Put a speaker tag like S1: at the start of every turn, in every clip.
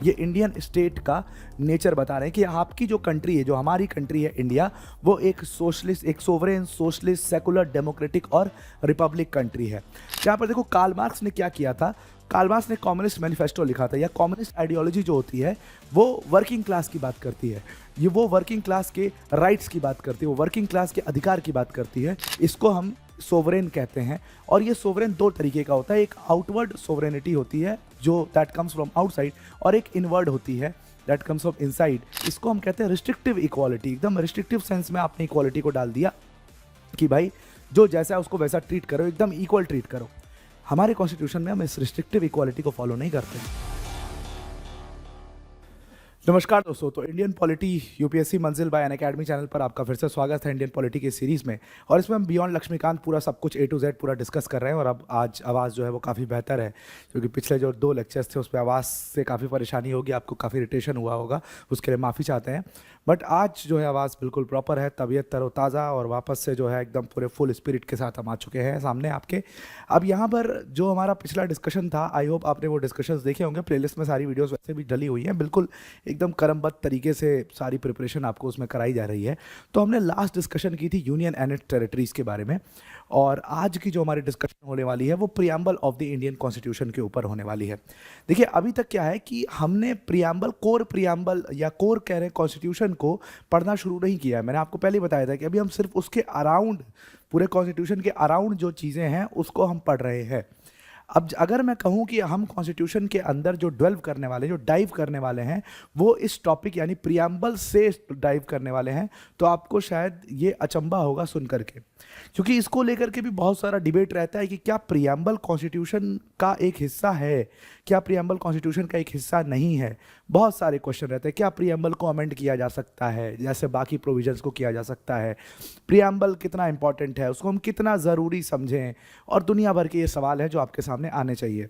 S1: ये Indian state का nature बता रहे हैं कि आपकी जो कंट्री है, जो हमारी कंट्री है इंडिया, वो एक सोशलिस्ट, एक सोवरेन सोशलिस्ट सेकुलर डेमोक्रेटिक और रिपब्लिक कंट्री है। यहाँ पर देखो कार्ल मार्क्स ने क्या किया था। कार्ल मार्क्स ने कम्युनिस्ट मैनिफेस्टो लिखा था, या कम्युनिस्ट आइडियोलॉजी जो होती है वो वर्किंग क्लास की बात करती है, ये वो वर्किंग क्लास के राइट्स की बात करती है, वो वर्किंग क्लास के अधिकार की बात करती है। इसको हम सोवरेन कहते हैं। और ये सोवरेन दो तरीके का होता है, एक आउटवर्ड सोवरेनिटी होती है जो दैट कम्स फ्रॉम आउटसाइड, और एक इनवर्ड होती है दैट कम्स फ्रॉम इनसाइड। इसको हम कहते हैं रिस्ट्रिक्टिव इक्वालिटी। एकदम रिस्ट्रिक्टिव सेंस में आपने इक्वालिटी को डाल दिया कि भाई जो जैसा है उसको वैसा ट्रीट करो, एकदम इक्वल ट्रीट करो। हमारे कॉन्स्टिट्यूशन में हम इस रिस्ट्रिक्टिव इक्वालिटी को फॉलो नहीं करते। नमस्कार दोस्तों, तो इंडियन पॉलिटी यूपीएससी मंजिल बाय अनअकैडमी चैनल पर आपका फिर से स्वागत है इंडियन पॉलिटी की सीरीज़ में। और इसमें हम बियॉन्ड लक्ष्मीकांत पूरा सब कुछ A to Z पूरा डिस्कस कर रहे हैं। और अब आज आवाज़ जो है वो काफ़ी बेहतर है, क्योंकि पिछले जो 2 लेक्चर्स थे उस पर आवाज़ से काफ़ी परेशानी होगी, आपको काफ़ी इरिटेशन हुआ होगा, उसके लिए माफ़ी चाहते हैं। बट आज जो है आवाज़ बिल्कुल प्रॉपर है, तबीयत तरोताज़ा, और वापस से जो है एकदम पूरे फुल स्पिरिट के साथ हम आ चुके हैं सामने आपके। अब यहाँ पर जो हमारा पिछला डिस्कशन था, आई होप आपने वो डिस्कशंस देखे होंगे। प्लेलिस्ट में सारी वीडियोस वैसे भी डली हुई हैं, बिल्कुल एकदम क्रमबद्ध तरीके से सारी प्रिपरेशन आपको उसमें कराई जा रही है। तो हमने लास्ट डिस्कशन की थी यूनियन एंड इट्स टेरिटरीज के बारे में, और आज की जो हमारी डिस्कशन होने वाली है वो preamble of the Indian constitution के ऊपर होने वाली है। देखिए अभी तक क्या है कि हमने प्रियम्बल, कोर प्रियम्बल या कोर कह रहे हैं कॉन्स्टिट्यूशन को पढ़ना शुरू नहीं किया है। मैंने आपको पहले बताया था कि अभी हम सिर्फ उसके अराउंड, पूरे कॉन्स्टिट्यूशन के अराउंड जो चीज़ें हैं उसको हम पढ़ रहे हैं। अब अगर मैं कहूं कि हम कॉन्स्टिट्यूशन के अंदर जो डेल्व करने वाले, जो डाइव करने वाले हैं, वो इस टॉपिक यानी प्रियम्बल से डाइव करने वाले हैं, तो आपको शायद ये अचंभा होगा सुन करके, क्योंकि इसको लेकर के भी बहुत सारा डिबेट रहता है कि क्या प्रियम्बल कॉन्स्टिट्यूशन का एक हिस्सा है, क्या प्रियम्बल कॉन्स्टिट्यूशन का एक हिस्सा नहीं है। बहुत सारे क्वेश्चन रहते हैं। क्या प्रियम्बल को अमेंड किया जा सकता है जैसे बाकी प्रोविजंस को किया जा सकता है, प्रियम्बल कितना इंपॉर्टेंट है, उसको हम कितना ज़रूरी समझें, और दुनिया भर के ये सवाल है जो आपके सामने आने चाहिए।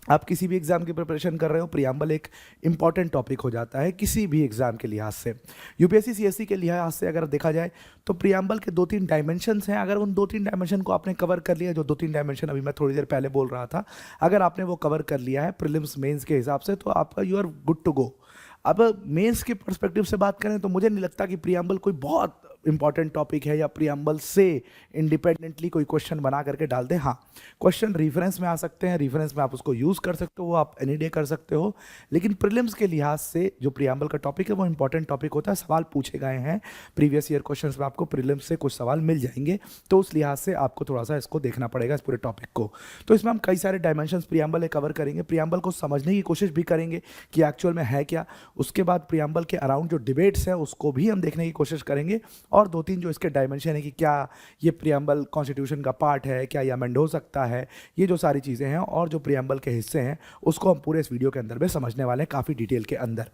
S1: आप किसी भी एग्ज़ाम की प्रिपरेशन कर रहे हो, प्रियम्बल एक इंपॉर्टेंट टॉपिक हो जाता है किसी भी एग्ज़ाम के लिहाज से। यूपीएससी सीएससी के लिहाज से अगर देखा जाए तो प्रियम्बल के 2-3 डायमेंशंस हैं। अगर उन 2-3 डायमेंशन को आपने कवर कर लिया, जो 2-3 डायमेंशन अभी मैं थोड़ी देर पहले बोल रहा था, अगर आपने वो कवर कर लिया है प्रीलिम्स मेंस के हिसाब से, तो आपका you are good to go. अब मेंस के पर्सपेक्टिव से बात करें तो मुझे नहीं लगता कि प्रियम्बल कोई बहुत इंपॉर्टेंट टॉपिक है, या प्रियम्बल से इंडिपेंडेंटली कोई क्वेश्चन बना करके डाल दे। हाँ, क्वेश्चन रेफरेंस में आ सकते हैं, रेफरेंस में आप उसको यूज़ कर सकते हो, वो आप एनी डे कर सकते हो, लेकिन प्रीलिम्स के लिहाज से जो प्रियम्बल का टॉपिक है वो इंपॉर्टेंट टॉपिक होता है। सवाल पूछे गए हैं प्रीवियस ईयर क्वेश्चंस में, आपको प्रीलिम्स से कुछ सवाल मिल जाएंगे, तो उस लिहाज से आपको थोड़ा सा इसको देखना पड़ेगा, इस पूरे टॉपिक को। तो इसमें हम कई सारे डायमेंशंस प्रियम्बल कवर करेंगे, प्रियम्बल को समझने की कोशिश भी करेंगे कि एक्चुअल में है क्या। उसके बाद प्रियम्बल के अराउंड जो डिबेट्स हैं उसको भी हम देखने की कोशिश करेंगे, और 2-3 जो इसके डायमेंशन है कि क्या ये प्रियम्बल कॉन्स्टिट्यूशन का पार्ट है, क्या ये अमेंड हो सकता है, ये जो सारी चीज़ें हैं और जो प्रियम्बल के हिस्से हैं उसको हम पूरे इस वीडियो के अंदर में समझने वाले हैं, काफ़ी डिटेल के अंदर।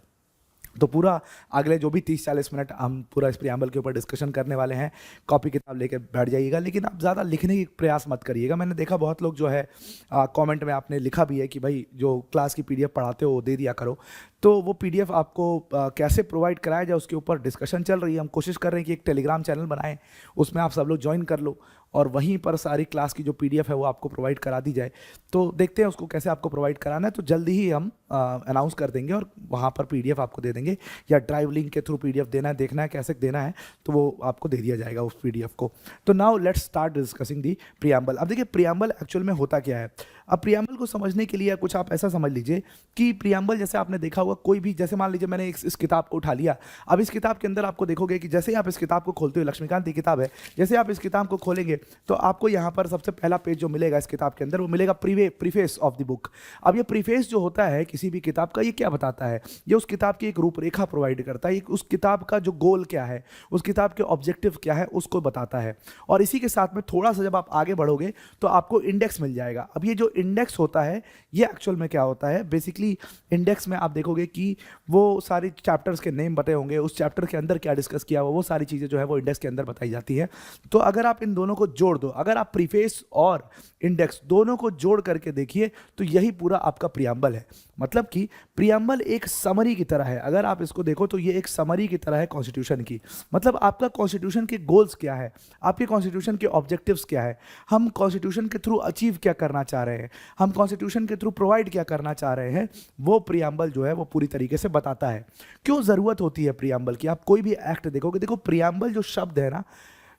S1: तो पूरा अगले जो भी 30-40 मिनट हम पूरा इस प्रियम्बल के ऊपर डिस्कशन करने वाले हैं। कॉपी किताब लेके बैठ जाइएगा, लेकिन आप ज़्यादा लिखने की प्रयास मत करिएगा। मैंने देखा बहुत लोग जो है कमेंट में आपने लिखा भी है कि भाई जो क्लास की पीडीएफ पढ़ाते हो वो दे दिया करो, तो वो पीडीएफ आपको कैसे प्रोवाइड कराया जाए उसके ऊपर डिस्कशन चल रही है। हम कोशिश कर रहे हैं कि एक टेलीग्राम चैनल बनाएं, उसमें आप सब लोग ज्वाइन कर लो, और वहीं पर सारी क्लास की जो पीडीएफ है वो आपको प्रोवाइड करा दी जाए। तो देखते हैं उसको कैसे आपको प्रोवाइड कराना है, तो जल्दी ही हम अनाउंस कर देंगे और वहाँ पर पीडीएफ आपको दे देंगे, या ड्राइव लिंक के थ्रू पीडीएफ देना है, देखना है कैसे देना है, तो वो आपको दे दिया जाएगा उस पीडीएफ को। तो now let's start discussing the preamble. अब देखिए प्रियम्बल एक्चुअल में होता क्या है। अब प्रियम्बल को समझने के लिए कुछ आप ऐसा समझ लीजिए कि प्रियम्बल, जैसे आपने देखा होगा कोई भी, जैसे मान लीजिए मैंने इस किताब को उठा लिया, अब इस किताब के अंदर आपको देखोगे कि जैसे ही आप इस किताब को खोलते हो, लक्ष्मीकांत की किताब है, जैसे आप इस किताब को खोलेंगे तो आपको यहाँ पर सबसे पहला पेज जो मिलेगा इस किताब के अंदर, वो मिलेगा प्रीफेस ऑफ द बुक। अब ये प्रीफेस जो होता है किसी भी किताब का, ये क्या बताता है, ये उस किताब की एक रूपरेखा प्रोवाइड करता है, उस किताब का जो गोल क्या है, उस किताब के ऑब्जेक्टिव क्या है उसको बताता है। और इसी के साथ में थोड़ा सा जब आप आगे बढ़ोगे तो आपको इंडेक्स मिल जाएगा। अब ये जो इंडेक्स होता है ये एक्चुअल में क्या होता है, बेसिकली इंडेक्स में आप देखोगे कि वो सारी चैप्टर्स के नेम बताए होंगे, उस चैप्टर के अंदर क्या डिस्कस किया हुआ, वो सारी चीज़ें जो है वो इंडेक्स के अंदर बताई जाती है। तो अगर आप इन दोनों को जोड़ दो, अगर आप प्रीफेस और इंडेक्स दोनों को जोड़ करके देखिए तो यही पूरा आपका प्रियम्बल है। मतलब कि प्रियम्बल एक समरी की तरह है। अगर आप इसको देखो तो ये एक समरी की तरह है कॉन्स्टिट्यूशन की। मतलब आपका कॉन्स्टिट्यूशन के गोल्स क्या है, आपके कॉन्स्टिट्यूशन के ऑब्जेक्टिव्स क्या है, हम कॉन्स्टिट्यूशन के थ्रू अचीव क्या करना चाह रहे हैं, हैं, हम कॉन्स्टिट्यूशन के थ्रू प्रोवाइड क्या करना चाह रहे हैं, वो प्रियम्बल जो है वो पूरी तरीके से बताता है। क्यों ज़रूरत होती है प्रियम्बल की? आप कोई भी एक्ट देखोगे, देखो प्रियम्बल जो शब्द है ना,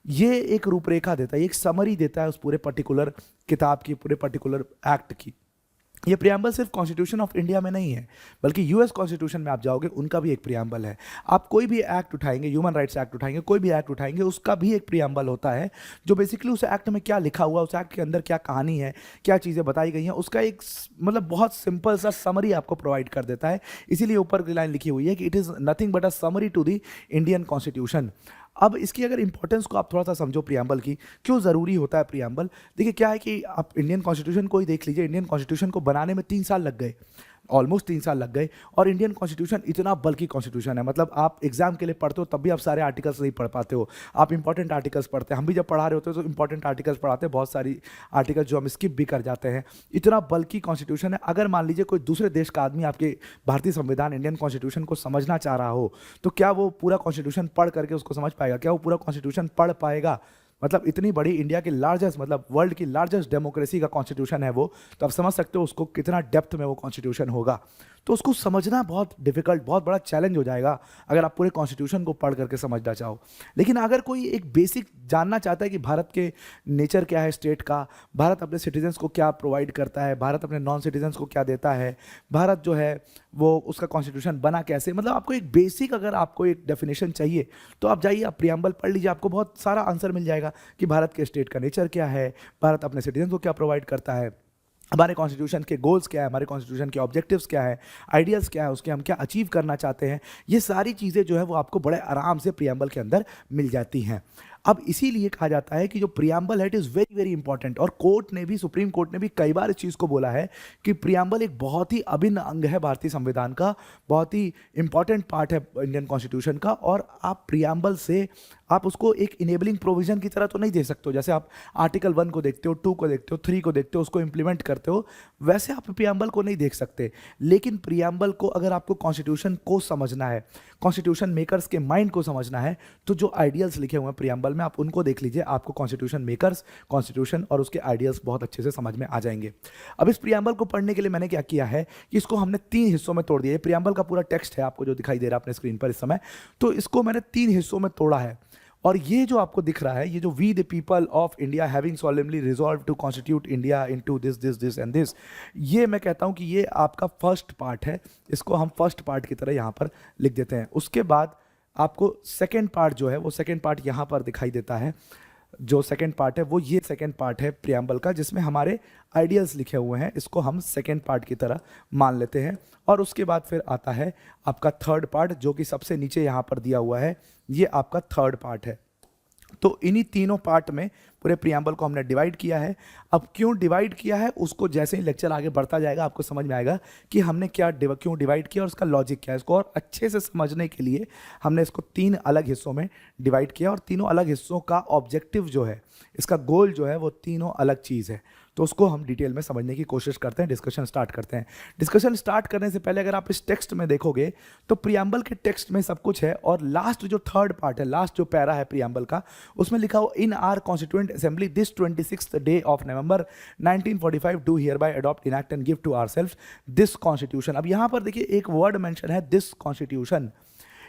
S1: ये एक रूपरेखा देता है, एक समरी देता है उस पूरे पर्टिकुलर किताब की, पूरे पर्टिकुलर एक्ट की। ये प्रियम्बल सिर्फ कॉन्स्टिट्यूशन ऑफ इंडिया में नहीं है, बल्कि यूएस कॉन्स्टिट्यूशन में आप जाओगे, उनका भी एक प्रियम्बल है। आप कोई भी एक्ट उठाएंगे, ह्यूमन राइट्स एक्ट उठाएंगे, कोई भी एक्ट उठाएंगे, उसका भी एक प्रियम्बल होता है, जो बेसिकली उस एक्ट में क्या लिखा हुआ, उस एक्ट के अंदर क्या कहानी है, क्या चीज़ें बताई गई हैं, उसका एक मतलब बहुत सिंपल सा समरी आपको प्रोवाइड कर देता है। इसीलिए ऊपर की लाइन लिखी हुई है कि it is nothing but a summary to the Indian constitution. अब इसकी अगर इंपॉर्टेंस को आप थोड़ा सा समझो, प्रियम्बल की क्यों ज़रूरी होता है प्रियम्बल। देखिए क्या है कि आप इंडियन कॉन्स्टिट्यूशन को ही देख लीजिए, इंडियन कॉन्स्टिट्यूशन को बनाने में 3 साल लग गए, ऑलमोस्ट 3 साल लग गए। और इंडियन कॉन्स्टिट्यूशन इतना बल्कि कॉन्स्टिट्यूशन है, मतलब आप एग्जाम के लिए पढ़ते हो तब भी आप सारे आर्टिकल्स नहीं पढ़ पाते हो, आप इंपॉर्टेंट आर्टिकल्स पढ़ते हैं। हम भी जब पढ़ा रहे होते हैं तो इंपॉर्टेंट आर्टिकल्स पढ़ाते हैं, बहुत सारी आर्टिकल्स जो हम स्किप भी कर जाते हैं। इतना बल्कि कॉन्स्टिट्यूशन है। अगर मान लीजिए कोई दूसरे देश का आदमी आपके भारतीय संविधान, इंडियन कॉन्स्टिट्यूशन को समझना चाह रहा हो, तो क्या वो पूरा कॉन्स्टिट्यूशन पढ़ करके उसको समझ पाएगा? क्या वो पूरा कॉन्स्टिट्यूशन पढ़ पाएगा? मतलब इतनी बड़ी इंडिया की लार्जेस्ट, मतलब वर्ल्ड की लार्जेस्ट डेमोक्रेसी का कॉन्स्टिट्यूशन है वो, तो आप समझ सकते हो उसको कितना डेप्थ में वो कॉन्स्टिट्यूशन होगा। तो उसको समझना बहुत डिफिकल्ट, बहुत बड़ा चैलेंज हो जाएगा अगर आप पूरे कॉन्स्टिट्यूशन को पढ़ करके समझना चाहो। लेकिन अगर कोई एक बेसिक जानना चाहता है कि भारत के नेचर क्या है स्टेट का, भारत अपने सिटीजन्स को क्या प्रोवाइड करता है, भारत अपने नॉन सिटीजन्स को क्या देता है, भारत जो है वो उसका कॉन्स्टिट्यूशन बना कैसे, मतलब आपको एक बेसिक, अगर आपको एक डेफिनेशन चाहिए तो आप जाइए, आप प्रियम्बल पढ़ लीजिए, आपको बहुत सारा आंसर मिल जाएगा कि भारत के स्टेट का नेचर क्या है, भारत अपने सिटीजन को क्या प्रोवाइड करता है, हमारे कॉन्स्टिट्यूशन के गोल्स क्या है, हमारे कॉन्स्टिट्यूशन के ऑब्जेक्टिव्स क्या है, आइडियाज़ क्या है, उसके हम क्या अचीव करना चाहते हैं। ये सारी चीज़ें जो है वो आपको बड़े आराम से प्रियम्बल के अंदर मिल जाती हैं। अब इसीलिए कहा जाता है कि जो प्रियम्बल है it is very very important, और कोर्ट ने भी, सुप्रीम कोर्ट ने भी कई बार इस चीज़ को बोला है कि प्रियम्बल एक बहुत ही अभिन्न अंग है भारतीय संविधान का, बहुत ही इंपॉर्टेंट पार्ट है इंडियन कॉन्स्टिट्यूशन का। और आप प्रियम्बल से आप उसको एक इनेबलिंग प्रोविजन की तरह तो नहीं दे सकते हो, जैसे आप आर्टिकल 1 को देखते हो, 2 को देखते हो, 3 को देखते हो, उसको इंप्लीमेंट करते हो, वैसे आप प्रियम्बल को नहीं देख सकते। लेकिन प्रियम्बल को अगर आपको कॉन्स्टिट्यूशन को समझना है, कॉन्स्टिट्यूशन मेकर्स के माइंड को समझना है, तो जो आइडियल्स लिखे हुए हैं प्रियम्बल में आप उनको देख लीजिए, आपको कॉन्स्टिट्यूशन मेकर्स, कॉन्स्टिट्यूशन और उसके आइडियल्स बहुत अच्छे से समझ में आ जाएंगे। अब इस प्रियम्बल को पढ़ने के लिए मैंने क्या किया है कि इसको हमने 3 हिस्सों में तोड़ दिया। ये प्रियम्बल का पूरा टेक्स्ट है आपको जो दिखाई दे रहा है अपने स्क्रीन पर इस समय, तो इसको मैंने 3 हिस्सों में तोड़ा है। और ये जो आपको दिख रहा है, ये जो we the people of India having solemnly resolve to constitute India into this this this and this, ये मैं कहता हूँ कि ये आपका फर्स्ट पार्ट है, इसको हम फर्स्ट पार्ट की तरह यहाँ पर लिख देते हैं। उसके बाद आपको सेकेंड पार्ट जो है वो सेकेंड पार्ट यहाँ पर दिखाई देता है। जो सेकेंड पार्ट है वो ये सेकेंड पार्ट है प्रियम्बल का, जिसमें हमारे आइडियल्स लिखे हुए हैं, इसको हम सेकेंड पार्ट की तरह मान लेते हैं। और उसके बाद फिर आता है आपका थर्ड पार्ट, जो कि सबसे नीचे यहाँ पर दिया हुआ है, ये आपका थर्ड पार्ट है। तो इन्हीं तीनों पार्ट में पूरे प्रियम्बल को हमने डिवाइड किया है। अब क्यों डिवाइड किया है उसको जैसे ही लेक्चर आगे बढ़ता जाएगा आपको समझ में आएगा कि हमने क्यों डिवाइड किया और उसका लॉजिक क्या है। इसको और अच्छे से समझने के लिए हमने इसको 3 अलग हिस्सों में डिवाइड किया, और तीनों अलग हिस्सों का ऑब्जेक्टिव जो है, इसका गोल जो है वो तीनों अलग चीज़ है। तो उसको हम डिटेल में समझने की कोशिश करते हैं, डिस्कशन स्टार्ट करते हैं। डिस्कशन स्टार्ट करने से पहले अगर आप इस टेक्स्ट में देखोगे तो प्रियम्बल के टेक्स्ट में सब कुछ है, और लास्ट जो थर्ड पार्ट है, लास्ट जो पैरा है प्रियम्बल का, उसमें लिखा हुआ in our constituent assembly this 26th day of November 1945 do hereby adopt enact and give to ourselves this constitution. अब यहाँ पर देखिए एक वर्ड मेंशन है दिस कॉन्स्टिट्यूशन,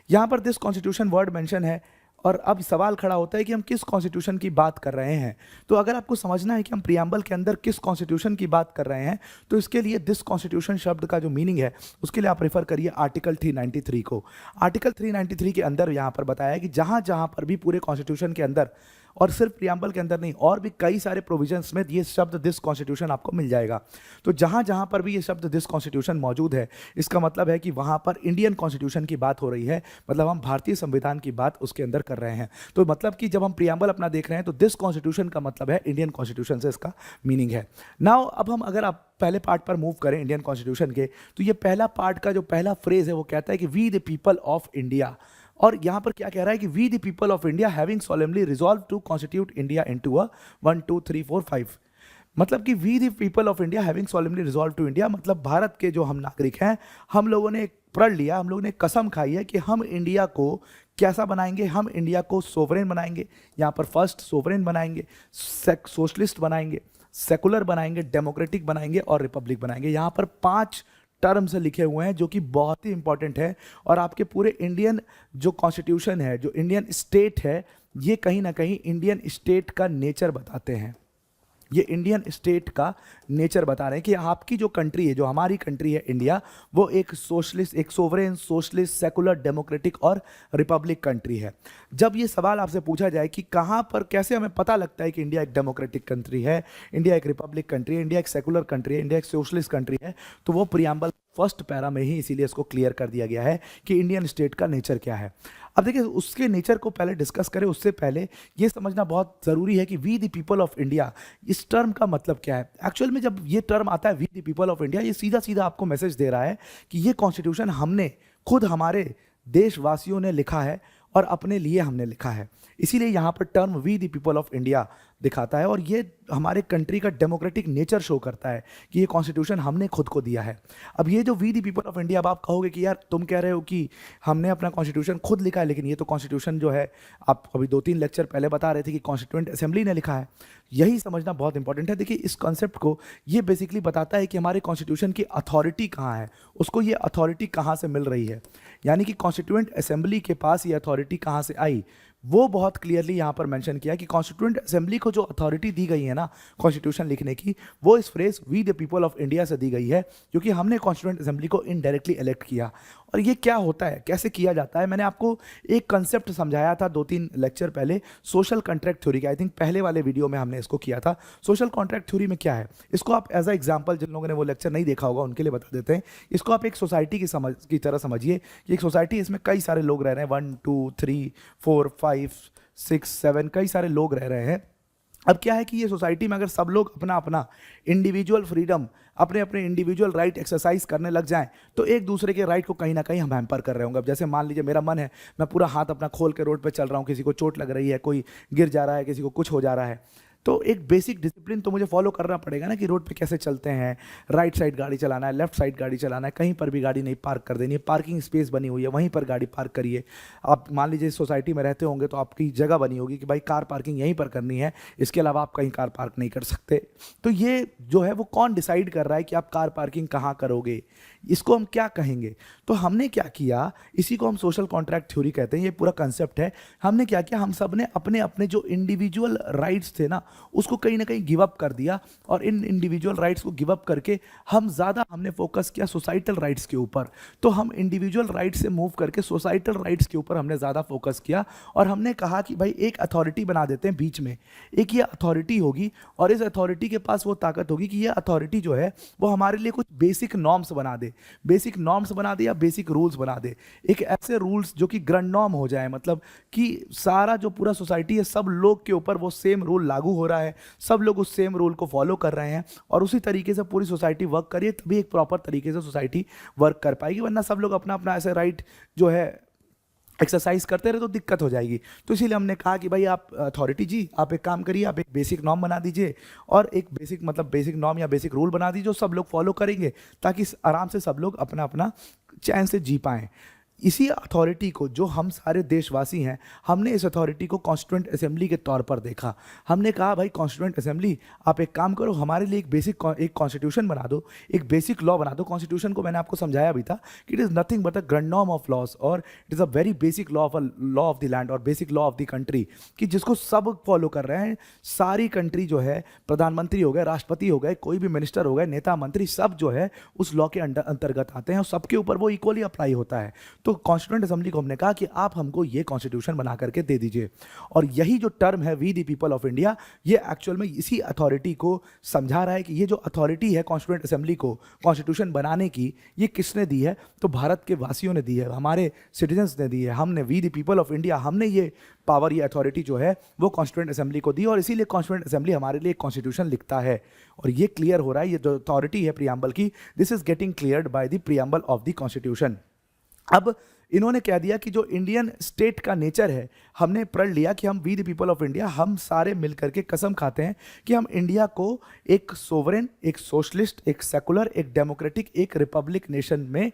S1: यहाँ पर दिस कॉन्स्टिट्यूशन वर्ड मेंशन है, और अब सवाल खड़ा होता है कि हम किस कॉन्स्टिट्यूशन की बात कर रहे हैं। तो अगर आपको समझना है कि हम प्रियम्बल के अंदर किस कॉन्स्टिट्यूशन की बात कर रहे हैं, तो इसके लिए दिस कॉन्स्टिट्यूशन शब्द का जो मीनिंग है उसके लिए आप रेफर करिए आर्टिकल 393 को। आर्टिकल 393 के अंदर यहाँ पर बताया है कि जहाँ जहाँ पर भी पूरे कॉन्स्टिट्यूशन के अंदर, और सिर्फ प्रियम्बल के अंदर नहीं, और भी कई सारे प्रोविजंस में ये शब्द दिस कॉन्स्टिट्यूशन आपको मिल जाएगा। तो जहाँ जहाँ पर भी ये शब्द दिस कॉन्स्टिट्यूशन मौजूद है, इसका मतलब है कि वहाँ पर इंडियन कॉन्स्टिट्यूशन की बात हो रही है, मतलब हम भारतीय संविधान की बात उसके अंदर कर रहे हैं। तो मतलब कि जब हम प्रियम्बल अपना देख रहे हैं तो दिस कॉन्स्टिट्यूशन का मतलब है इंडियन कॉन्स्टिट्यूशन से इसका मीनिंग है। नाउ अब हम अगर आप पहले पार्ट पर मूव करें इंडियन कॉन्स्टिट्यूशन के, तो ये पहला पार्ट का जो पहला फ्रेज है वो कहता है कि we the people of India. और यहां पर क्या कह रहा है कि we the people of India having solemnly resolve to constitute India into a 1 2 3 4 5, मतलब कि we the people of India having solemnly resolve to India, मतलब भारत के जो हम नागरिक हैं, हम लोगों ने एक प्रण लिया, हम लोगों ने कसम खाई है कि हम इंडिया को कैसा बनाएंगे, हम इंडिया को सोवरेन बनाएंगे, यहाँ पर फर्स्ट सोवरेन बनाएंगे, सोशलिस्ट बनाएंगे, सेकुलर बनाएंगे, डेमोक्रेटिक बनाएंगे और रिपब्लिक बनाएंगे। यहाँ पर 5 टर्म्स लिखे हुए हैं जो कि बहुत ही इंपॉर्टेंट है और आपके पूरे इंडियन जो कॉन्स्टिट्यूशन है, जो इंडियन स्टेट है, ये कहीं ना कहीं इंडियन स्टेट का नेचर बताते हैं। ये इंडियन स्टेट का नेचर बता रहे हैं कि आपकी जो कंट्री है, जो हमारी कंट्री है इंडिया, वो एक सोशलिस्ट, एक सोवरेन, सोशलिस्ट, सेकुलर, डेमोक्रेटिक और रिपब्लिक कंट्री है। जब ये सवाल आपसे पूछा जाए कि कहाँ पर, कैसे हमें पता लगता है कि इंडिया एक डेमोक्रेटिक कंट्री है, इंडिया एक रिपब्लिक कंट्री है, इंडिया एक सेकुलर कंट्री है, इंडिया एक सोशलिस्ट कंट्री है, तो वो प्रियम्बल फर्स्ट पैरा में ही इसीलिए इसको क्लियर कर दिया गया है कि इंडियन स्टेट का नेचर क्या है। अब देखिए, उसके नेचर को पहले डिस्कस करें उससे पहले ये समझना बहुत ज़रूरी है कि we the people of India, इस टर्म का मतलब क्या है। एक्चुअल में जब ये टर्म आता है we the people of India, ये सीधा सीधा आपको मैसेज दे रहा है कि ये कॉन्स्टिट्यूशन हमने खुद, हमारे देशवासियों ने लिखा है और अपने लिए हमने लिखा है। इसीलिए यहाँ पर term we the people of India दिखाता है और ये हमारे कंट्री का डेमोक्रेटिक नेचर शो करता है कि ये कॉन्स्टिट्यूशन हमने खुद को दिया है। अब ये जो we the people of India, अब आप कहोगे कि यार तुम कह रहे हो कि हमने अपना कॉन्स्टिट्यूशन खुद लिखा है, लेकिन ये तो कॉन्स्टिट्यूशन जो है, आप अभी 2-3 लेक्चर पहले बता रहे थे कि कॉन्स्टिट्यूएंट असेंबली ने लिखा है। यही समझना बहुत इंपॉर्टेंट है। देखिए, इस कॉन्सेप्ट को ये बेसिकली बताता है कि हमारे कॉन्स्टिट्यूशन की अथॉरिटी कहाँ है, उसको ये अथॉरिटी कहाँ से मिल रही है, यानी कि कॉन्स्टिट्यूएंट असेंबली के पास ये अथॉरिटी कहाँ से आई, वो बहुत क्लियरली यहाँ पर मेंशन किया कि कॉन्स्टिट्यूएंट असेंबली को जो अथॉरिटी दी गई है ना कॉन्स्टिट्यूशन लिखने की, वो इस phrase we the people of India से दी गई है, क्योंकि हमने कॉन्स्टिट्यूएंट असेंबली को इनडायरेक्टली इलेक्ट किया। और ये क्या होता है, कैसे किया जाता है, मैंने आपको एक कंसेप्ट समझाया था 2-3 लेक्चर पहले, सोशल कॉन्ट्रैक्ट थ्योरी का। आई थिंक पहले वाले वीडियो में हमने इसको किया था। सोशल कॉन्ट्रैक्ट थ्योरी में क्या है, इसको आप एज अ एग्जाम्पल, जिन लोगों ने वो लेक्चर नहीं देखा होगा उनके लिए बता देते हैं। इसको आप एक सोसाइटी की तरह समझिए कि एक सोसाइटी, इसमें कई सारे लोग रह रहे हैं, 1 2 3 4 5 6 7, कई सारे लोग रह रहे हैं। अब क्या है कि ये सोसाइटी में अगर सब लोग अपना अपना इंडिविजुअल फ्रीडम, अपने अपने इंडिविजुअल राइट एक्सरसाइज करने लग जाएं, तो एक दूसरे के राइट को कहीं ना कहीं हम हैम्पर कर रहे होंगे। अब जैसे मान लीजिए मेरा मन है, मैं पूरा हाथ अपना खोल के रोड पे चल रहा हूँ, किसी को चोट लग रही है, कोई गिर जा रहा है, किसी को कुछ हो जा रहा है, तो एक बेसिक डिसिप्लिन तो मुझे फॉलो करना पड़ेगा ना कि रोड पे कैसे चलते हैं, राइट साइड गाड़ी चलाना है, लेफ्ट साइड गाड़ी चलाना है, कहीं पर भी गाड़ी नहीं पार्क कर देनी है, पार्किंग स्पेस बनी हुई है वहीं पर गाड़ी पार्क करिए। आप मान लीजिए सोसाइटी में रहते होंगे तो आपकी जगह बनी होगी कि भाई कार पार्किंग यहीं पर करनी है, इसके अलावा आप कहीं कार पार्क नहीं कर सकते। तो ये जो है वो कौन डिसाइड कर रहा है कि आप कार पार्किंग कहाँ करोगे, इसको हम क्या कहेंगे। तो हमने क्या किया, इसी को हम सोशल कॉन्ट्रैक्ट थ्योरी कहते हैं, ये पूरा कंसेप्ट है। हमने क्या किया, हम सब ने अपने अपने जो इंडिविजुअल राइट्स थे ना, उसको कहीं ना कहीं गिव अप कर दिया, और इन इंडिविजुअल राइट्स को गिव अप करके हमने फोकस किया सोसाइटल राइट्स के ऊपर। तो हम इंडिविजुअल राइट्स से मूव करके सोसाइटल राइट्स के ऊपर हमने ज़्यादा फोकस किया, और हमने कहा कि भाई एक अथॉरिटी बना देते हैं बीच में, एक ये अथॉरिटी होगी, और इस अथॉरिटी के पास वो ताकत होगी कि ये अथॉरिटी जो है वो हमारे लिए कुछ बेसिक नॉर्म्स बना दे, बेसिक नॉर्म्स बना दे या बेसिक रूल्स बना दे, एक ऐसे रूल्स जो कि ग्रैंड नॉर्म हो जाए, मतलब कि सारा जो पूरा सोसाइटी है सब लोग के ऊपर वो सेम रूल लागू हो रहा है, सब लोग उस सेम रूल को फॉलो कर रहे हैं, और उसी तरीके से पूरी सोसाइटी वर्क करिए, तभी एक प्रॉपर तरीके से सोसाइटी वर्क कर पाएगी। वरना सब लोग अपना अपना ऐसे राइट जो है एक्सरसाइज करते रहे तो दिक्कत हो जाएगी। तो इसीलिए हमने कहा कि भाई आप अथॉरिटी जी, आप एक काम करिए, आप एक बेसिक नॉर्म बना दीजिए, और एक बेसिक नॉर्म या बेसिक रूल बना दीजिए जो सब लोग फॉलो करेंगे, ताकि आराम से सब लोग अपना अपना चैन से जी पाएँ। इसी अथॉरिटी को, जो हम सारे देशवासी हैं, हमने इस अथॉरिटी को कॉन्स्टिट्यूएंट असेंबली के तौर पर देखा। हमने कहा भाई कॉन्स्टिट्यूएंट असेंबली, आप एक काम करो, हमारे लिए एक कॉन्स्टिट्यूशन बना दो, एक बेसिक लॉ बना दो। कॉन्स्टिट्यूशन को मैंने आपको समझाया भी था कि it is nothing but a grand norm of laws, और it is a very basic law of the land और basic law of the country, कि जिसको सब फॉलो कर रहे हैं। सारी कंट्री जो है, प्रधानमंत्री हो गए, राष्ट्रपति हो गए, कोई भी मिनिस्टर हो गए, नेता मंत्री, सब जो है उस लॉ के अंतर्गत आते हैं, और सबके ऊपर वो इक्वली अप्लाई होता है। तो कॉन्स्टिट्यूएंट असेंबली को हमने कहा कि आप हमको ये कॉन्स्टिट्यूशन बना करके दे दीजिए, और यही जो टर्म है we the people of India, ये एक्चुअल में इसी अथॉरिटी को समझा रहा है कि ये जो अथॉरिटी है कॉन्स्टिट्यूएंट असेंबली को कॉन्स्टिट्यूशन बनाने की, ये किसने दी है, तो भारत के वासियों ने दी है, हमारे सिटीजन्स ने दी है। हमने we the people of India, हमने ये पावर, ये अथॉरिटी जो है वो कॉन्स्टिट्यूएंट असेंबली को दी, और इसीलिए कॉन्स्टिट्यूएंट असेंबली हमारे लिए कॉन्स्टिट्यूशन लिखता है। और ये क्लियर हो रहा है, ये जो अथॉरिटी है प्रियम्बल की, this is getting cleared by the preamble of the constitution. अब इन्होंने कह दिया कि जो इंडियन स्टेट का नेचर है, हमने पढ़ लिया कि हम we the people of India, हम सारे मिलकर के कसम खाते हैं कि हम इंडिया को एक सोवरेन, एक सोशलिस्ट, एक सेकुलर, एक डेमोक्रेटिक, एक रिपब्लिक नेशन में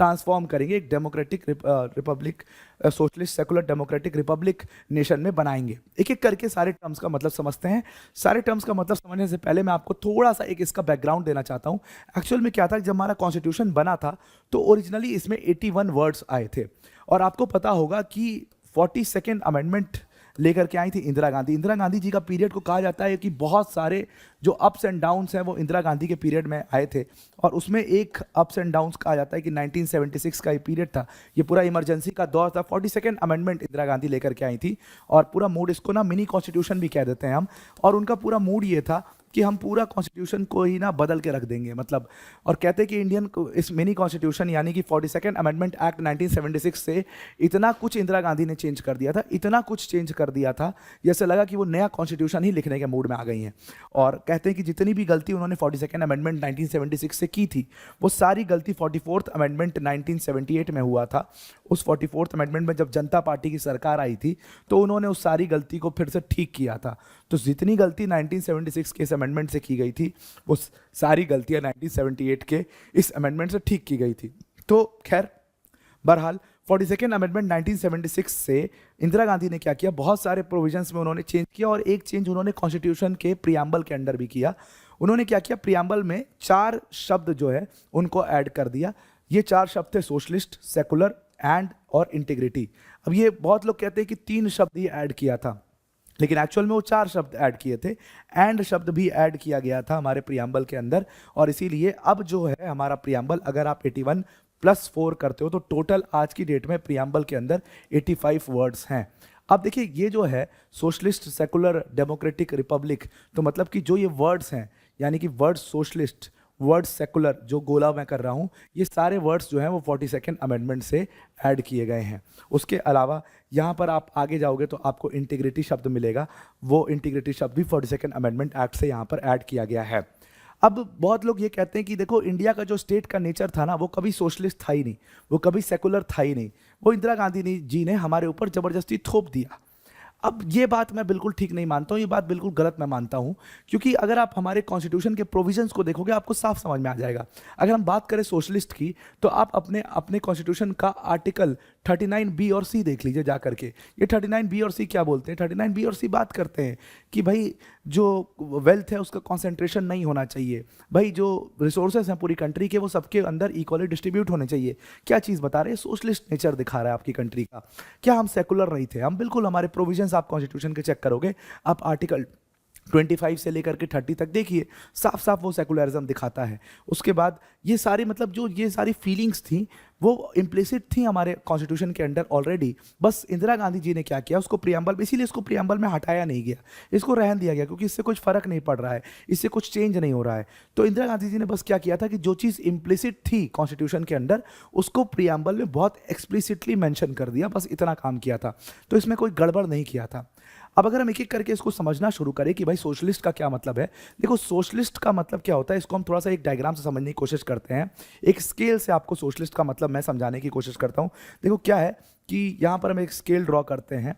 S1: ट्रांसफॉर्म करेंगे, एक democratic Republic, socialist secular democratic Republic nation में बनाएंगे। एक एक करके सारे टर्म्स का मतलब समझते हैं। सारे टर्म्स का मतलब समझने से पहले मैं आपको थोड़ा सा एक इसका बैकग्राउंड देना चाहता हूँ। एक्चुअल में क्या था, जब हमारा कॉन्स्टिट्यूशन बना था तो ओरिजिनली इसमें 81 वर्ड्स आए थे, और आपको पता होगा कि 42nd अमेंडमेंट लेकर के आई थी इंदिरा गांधी। इंदिरा गांधी जी का पीरियड को कहा जाता है कि बहुत सारे जो अप्स एंड डाउन्स हैं वो इंदिरा गांधी के पीरियड में आए थे, और उसमें एक अप्स एंड डाउन्स कहा जाता है कि 1976 का ये पीरियड था, ये पूरा इमरजेंसी का दौर था। 42nd अमेंडमेंट इंदिरा गांधी लेकर के आई थी, और पूरा मूड, इसको ना मिनी कॉन्स्टिट्यूशन भी कह देते हैं हम, और उनका पूरा मूड ये था कि हम पूरा कॉन्स्टिट्यूशन को ही ना बदल के रख देंगे, मतलब, और कहते हैं कि इंडियन इस मिनी कॉन्स्टिट्यूशन यानी कि 42nd अमेंडमेंट एक्ट 1976 से इतना कुछ इंदिरा गांधी ने चेंज कर दिया था, इतना कुछ चेंज कर दिया था, जैसे लगा कि वो नया कॉन्स्टिट्यूशन ही लिखने के मूड में आ गई हैं। और कहते हैं कि जितनी भी गलती उन्होंने 42nd अमेंडमेंट 1976 से की थी, वो सारी गलती 44th अमेंडमेंट 1978 में हुआ था। उस 44th अमेंडमेंट में जब जनता पार्टी की सरकार आई थी तो उन्होंने उस सारी गलती को फिर से ठीक किया था। तो जितनी गलती 1976 के इस अमेंडमेंट से की गई थी, वो सारी गलतियां 1978 के इस अमेंडमेंट से ठीक की गई थी। तो खैर, बहरहाल 42nd अमेंडमेंट 1976 से इंदिरा गांधी ने क्या किया, बहुत सारे प्रोविजंस में उन्होंने चेंज किया, और एक चेंज उन्होंने कॉन्स्टिट्यूशन के प्रियम्बल के अंदर भी किया। उन्होंने क्या किया, प्रियम्बल में 4 शब्द जो है उनको ऐड कर दिया। ये 4 शब्द थे सोशलिस्ट, सेकुलर, एंड और इंटीग्रिटी। अब ये बहुत लोग कहते हैं कि 3 शब्द ही ऐड किया था, लेकिन एक्चुअल में वो 4 शब्द ऐड किए थे। एंड शब्द भी ऐड किया गया था हमारे प्रियम्बल के अंदर, और इसीलिए अब जो है हमारा प्रियम्बल, अगर आप 81 + 4 करते हो तो टोटल आज की डेट में प्रियम्बल के अंदर 85 वर्ड्स हैं। अब देखिए, ये जो है सोशलिस्ट, सेकुलर, डेमोक्रेटिक, रिपब्लिक, तो मतलब कि जो ये वर्ड्स हैं, यानी कि वर्ड सोशलिस्ट, वर्ड सेकुलर, जो गोला मैं कर रहा हूँ, ये सारे वर्ड्स जो हैं वो 42nd अमेंडमेंट से ऐड किए गए हैं। उसके अलावा यहाँ पर आप आगे जाओगे तो आपको इंटीग्रिटी शब्द मिलेगा, वो इंटीग्रिटी शब्द भी 42nd अमेंडमेंट एक्ट से यहाँ पर ऐड किया गया है। अब बहुत लोग ये कहते हैं कि देखो, इंडिया का जो स्टेट का नेचर था ना, वो कभी सोशलिस्ट था ही नहीं, वो कभी सेकुलर था ही नहीं, वो इंदिरा गांधी जी ने हमारे ऊपर ज़बरदस्ती थोप दिया। अब ये बात मैं बिल्कुल ठीक नहीं मानता हूँ, ये बात बिल्कुल गलत मैं मानता हूँ, क्योंकि अगर आप हमारे कॉन्स्टिट्यूशन के प्रोविजंस को देखोगे आपको साफ समझ में आ जाएगा। अगर हम बात करें सोशलिस्ट की, तो आप अपने कॉन्स्टिट्यूशन का आर्टिकल 39B और C देख लीजिए जा करके। ये 39B और C क्या बोलते हैं? 39B और C बात करते हैं कि भाई जो वेल्थ है उसका कॉन्सेंट्रेशन नहीं होना चाहिए, भाई जो रिसोर्सेज हैं पूरी कंट्री के वो सबके अंदर इक्वली डिस्ट्रीब्यूट होने चाहिए। क्या चीज़ बता रहे हैं? सोशलिस्ट नेचर दिखा रहा है आपकी कंट्री का। क्या हम सेकुलर नहीं थे? हम बिल्कुल, हमारे प्रोविजंस आप कॉन्स्टिट्यूशन के चेक करोगे, आप आर्टिकल 25 से लेकर के 30 तक देखिए, साफ साफ वो सेकुलरिज्म दिखाता है। उसके बाद ये सारी, मतलब जो ये सारी फीलिंग्स थी वो इम्प्लिसिट थी हमारे कॉन्स्टिट्यूशन के अंडर ऑलरेडी। बस इंदिरा गांधी जी ने क्या किया, उसको प्रियम्बल, इसीलिए इसको प्रियम्बल में हटाया नहीं गया, इसको रहन दिया गया, क्योंकि इससे कुछ फर्क नहीं पड़ रहा है, इससे कुछ चेंज नहीं हो रहा है। तो इंदिरा गांधी जी ने बस क्या किया था कि जो चीज़ इम्प्लिसिट थी कॉन्स्टिट्यूशन के अंदर, उसको प्रियम्बल में बहुत एक्सप्लिसिटली मेंशन कर दिया, बस इतना काम किया था। तो इसमें कोई गड़बड़ नहीं किया था। अब अगर हम एक एक करके इसको समझना शुरू करें कि भाई सोशलिस्ट का क्या मतलब है, देखो सोशलिस्ट का मतलब क्या होता है, इसको हम थोड़ा सा एक डायग्राम से समझने की कोशिश करते हैं। एक स्केल से आपको सोशलिस्ट का मतलब मैं समझाने की कोशिश करता हूँ। देखो क्या है कि यहाँ पर हम एक स्केल ड्रॉ करते हैं,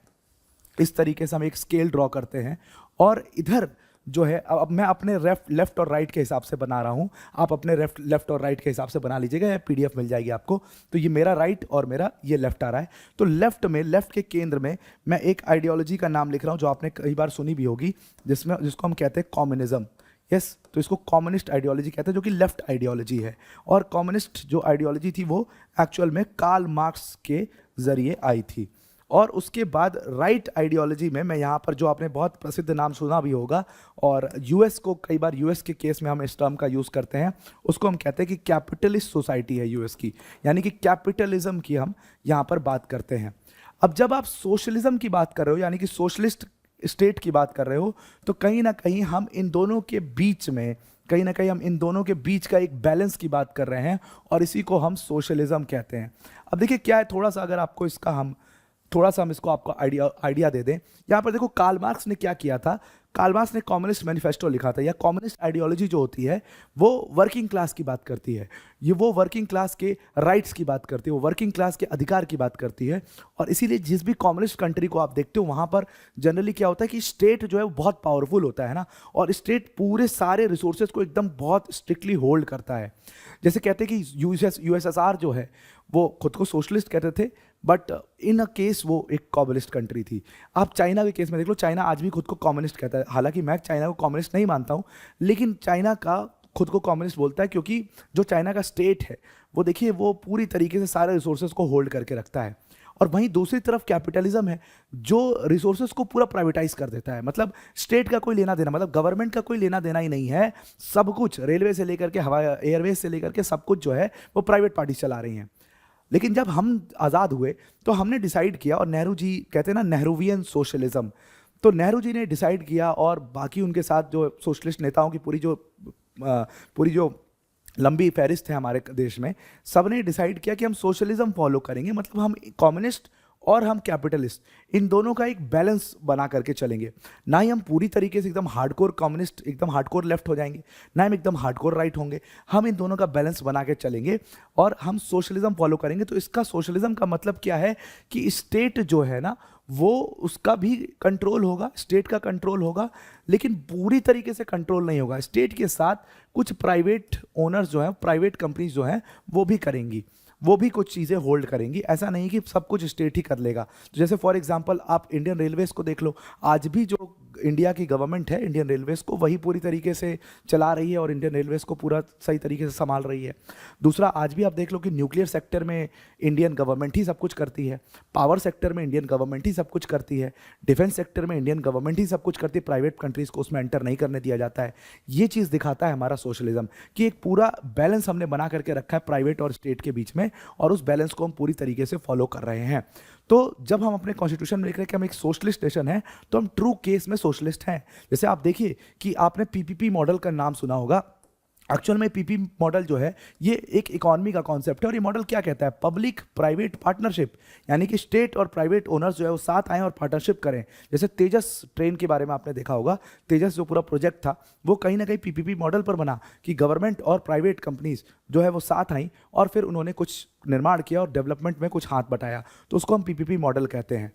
S1: इस तरीके से हम एक स्केल ड्रॉ करते हैं, और इधर जो है, अब मैं अपने लेफ्ट और राइट के हिसाब से बना रहा हूँ, आप अपने लेफ्ट और राइट के हिसाब से बना लीजिएगा, या PDF मिल जाएगी आपको। तो ये मेरा राइट और मेरा ये लेफ्ट आ रहा है। तो लेफ्ट के केंद्र में मैं एक आइडियोलॉजी का नाम लिख रहा हूँ जो आपने कई बार सुनी भी होगी, जिसको हम कहते हैं कम्युनिज्म। यस, तो इसको कम्युनिस्ट आइडियोलॉजी कहते हैं, जो कि लेफ्ट आइडियोलॉजी है। और कम्युनिस्ट जो आइडियोलॉजी थी वो एक्चुअल में कार्ल मार्क्स के जरिए आई थी। और उसके बाद राइट आइडियोलॉजी में मैं यहाँ पर, जो आपने बहुत प्रसिद्ध नाम सुना भी होगा, और यूएस को कई बार, यूएस के केस में हम इस टर्म का यूज़ करते हैं, उसको हम कहते हैं कि कैपिटलिस्ट सोसाइटी है यूएस की, यानी कि कैपिटलिज्म की हम यहाँ पर बात करते हैं। अब जब आप सोशलिज्म की बात कर रहे हो, यानी कि सोशलिस्ट स्टेट की बात कर रहे हो, तो कहीं ना कहीं हम इन दोनों के बीच में, कहीं ना कहीं हम इन दोनों के बीच का एक बैलेंस की बात कर रहे हैं, और इसी को हम सोशलिज्म कहते हैं। अब देखिए क्या है, थोड़ा सा अगर आपको इसका हम इसको आपको आइडिया दे दें। यहाँ पर देखो कार्ल मार्क्स ने क्या किया था, कार्ल मार्क्स ने कम्युनिस्ट मैनिफेस्टो लिखा था, या कम्युनिस्ट आइडियोलॉजी जो होती है वो वर्किंग क्लास की बात करती है, ये वो वर्किंग क्लास के राइट्स की बात करती है, वो वर्किंग क्लास के अधिकार की बात करती है। और इसीलिए जिस भी कम्युनिस्ट कंट्री को आप देखते हो वहाँ पर जनरली क्या होता है कि स्टेट जो है वो बहुत पावरफुल होता है ना, और स्टेट पूरे सारे रिसोर्सेज को एकदम बहुत स्ट्रिक्टली होल्ड करता है। जैसे कहते हैं कि USSR जो है वो खुद को सोशलिस्ट कहते थे, बट इन अ केस वो एक कम्युनिस्ट कंट्री थी। आप चाइना के केस में देख लो, चाइना आज भी खुद को कम्युनिस्ट कहता है। हालांकि मैं चाइना को कम्युनिस्ट नहीं मानता हूँ, लेकिन चाइना का खुद को कम्युनिस्ट बोलता है, क्योंकि जो चाइना का स्टेट है वो देखिए वो पूरी तरीके से सारे रिसोर्सेज को होल्ड करके रखता है। और वहीं दूसरी तरफ कैपिटलिज्म है जो रिसोर्सेज को पूरा प्राइवेटाइज कर देता है। मतलब स्टेट का कोई लेना देना, मतलब गवर्नमेंट का कोई लेना देना ही नहीं है। सब कुछ रेलवे से लेकर के हवाई एयरवेज से लेकर के सब कुछ जो है वो प्राइवेट पार्टी चला रही हैं। लेकिन जब हम आज़ाद हुए तो हमने डिसाइड किया, और नेहरू जी कहते हैं ना नेहरूवियन सोशलिज्म, तो नेहरू जी ने डिसाइड किया और बाकी उनके साथ जो सोशलिस्ट नेताओं की पूरी जो लंबी फहरिस्त है हमारे देश में, सब ने डिसाइड किया कि हम सोशलिज्म फॉलो करेंगे। मतलब हम कम्युनिस्ट और हम कैपिटलिस्ट, इन दोनों का एक बैलेंस बना करके चलेंगे। ना ही हम पूरी तरीके से एकदम हार्डकोर कम्युनिस्ट, एकदम हार्डकोर लेफ्ट हो जाएंगे, ना हम एकदम हार्डकोर राइट होंगे। हम इन दोनों का बैलेंस बना के चलेंगे और हम सोशलिज्म फॉलो करेंगे। तो इसका सोशलिज्म का मतलब क्या है कि स्टेट जो है ना वो उसका भी कंट्रोल होगा, स्टेट का कंट्रोल होगा, लेकिन पूरी तरीके से कंट्रोल नहीं होगा। स्टेट के साथ कुछ प्राइवेट ओनर्स जो हैं, प्राइवेट कंपनीज जो हैं वो भी करेंगी, वो भी कुछ चीज़ें होल्ड करेंगी। ऐसा नहीं कि सब कुछ स्टेट ही कर लेगा। तो जैसे फॉर एग्जांपल आप इंडियन रेलवेज को देख लो, आज भी जो इंडिया की गवर्नमेंट है इंडियन रेलवेज को वही पूरी तरीके से चला रही है और इंडियन रेलवेज को पूरा सही तरीके से संभाल रही है। दूसरा, आज भी आप देख लो कि न्यूक्लियर सेक्टर में इंडियन गवर्नमेंट ही सब कुछ करती है, पावर सेक्टर में इंडियन गवर्नमेंट ही सब कुछ करती है, डिफेंस सेक्टर में इंडियन गवर्नमेंट ही सब कुछ करती है, प्राइवेट कंट्रीज को उसमें एंटर नहीं करने दिया जाता है। ये चीज़ दिखाता है हमारा सोशलिज्म कि एक पूरा बैलेंस हमने बना करके रखा है प्राइवेट और स्टेट के बीच में, और उस बैलेंस को हम पूरी तरीके से फॉलो कर रहे हैं। तो जब हम अपने कॉन्स्टिट्यूशन में लिख रहे हैं कि हम एक सोशलिस्ट नेशन है, तो हम ट्रू केस में सोशलिस्ट हैं। जैसे आप देखिए कि आपने पीपीपी मॉडल का नाम सुना होगा। एक्चुअल में पीपीपी मॉडल जो है ये एक इकोनॉमी का कॉन्सेप्ट है, और ये मॉडल क्या कहता है, पब्लिक प्राइवेट पार्टनरशिप, यानी कि स्टेट और प्राइवेट ओनर्स जो है वो साथ आएं और पार्टनरशिप करें। जैसे तेजस ट्रेन के बारे में आपने देखा होगा, तेजस जो पूरा प्रोजेक्ट था वो कहीं ना कहीं पीपीपी मॉडल पर बना कि गवर्नमेंट और प्राइवेट कंपनीज जो है वो साथ आई और फिर उन्होंने कुछ निर्माण किया और डेवलपमेंट में कुछ हाथ बटाया, तो उसको हम पीपीपी मॉडल कहते हैं।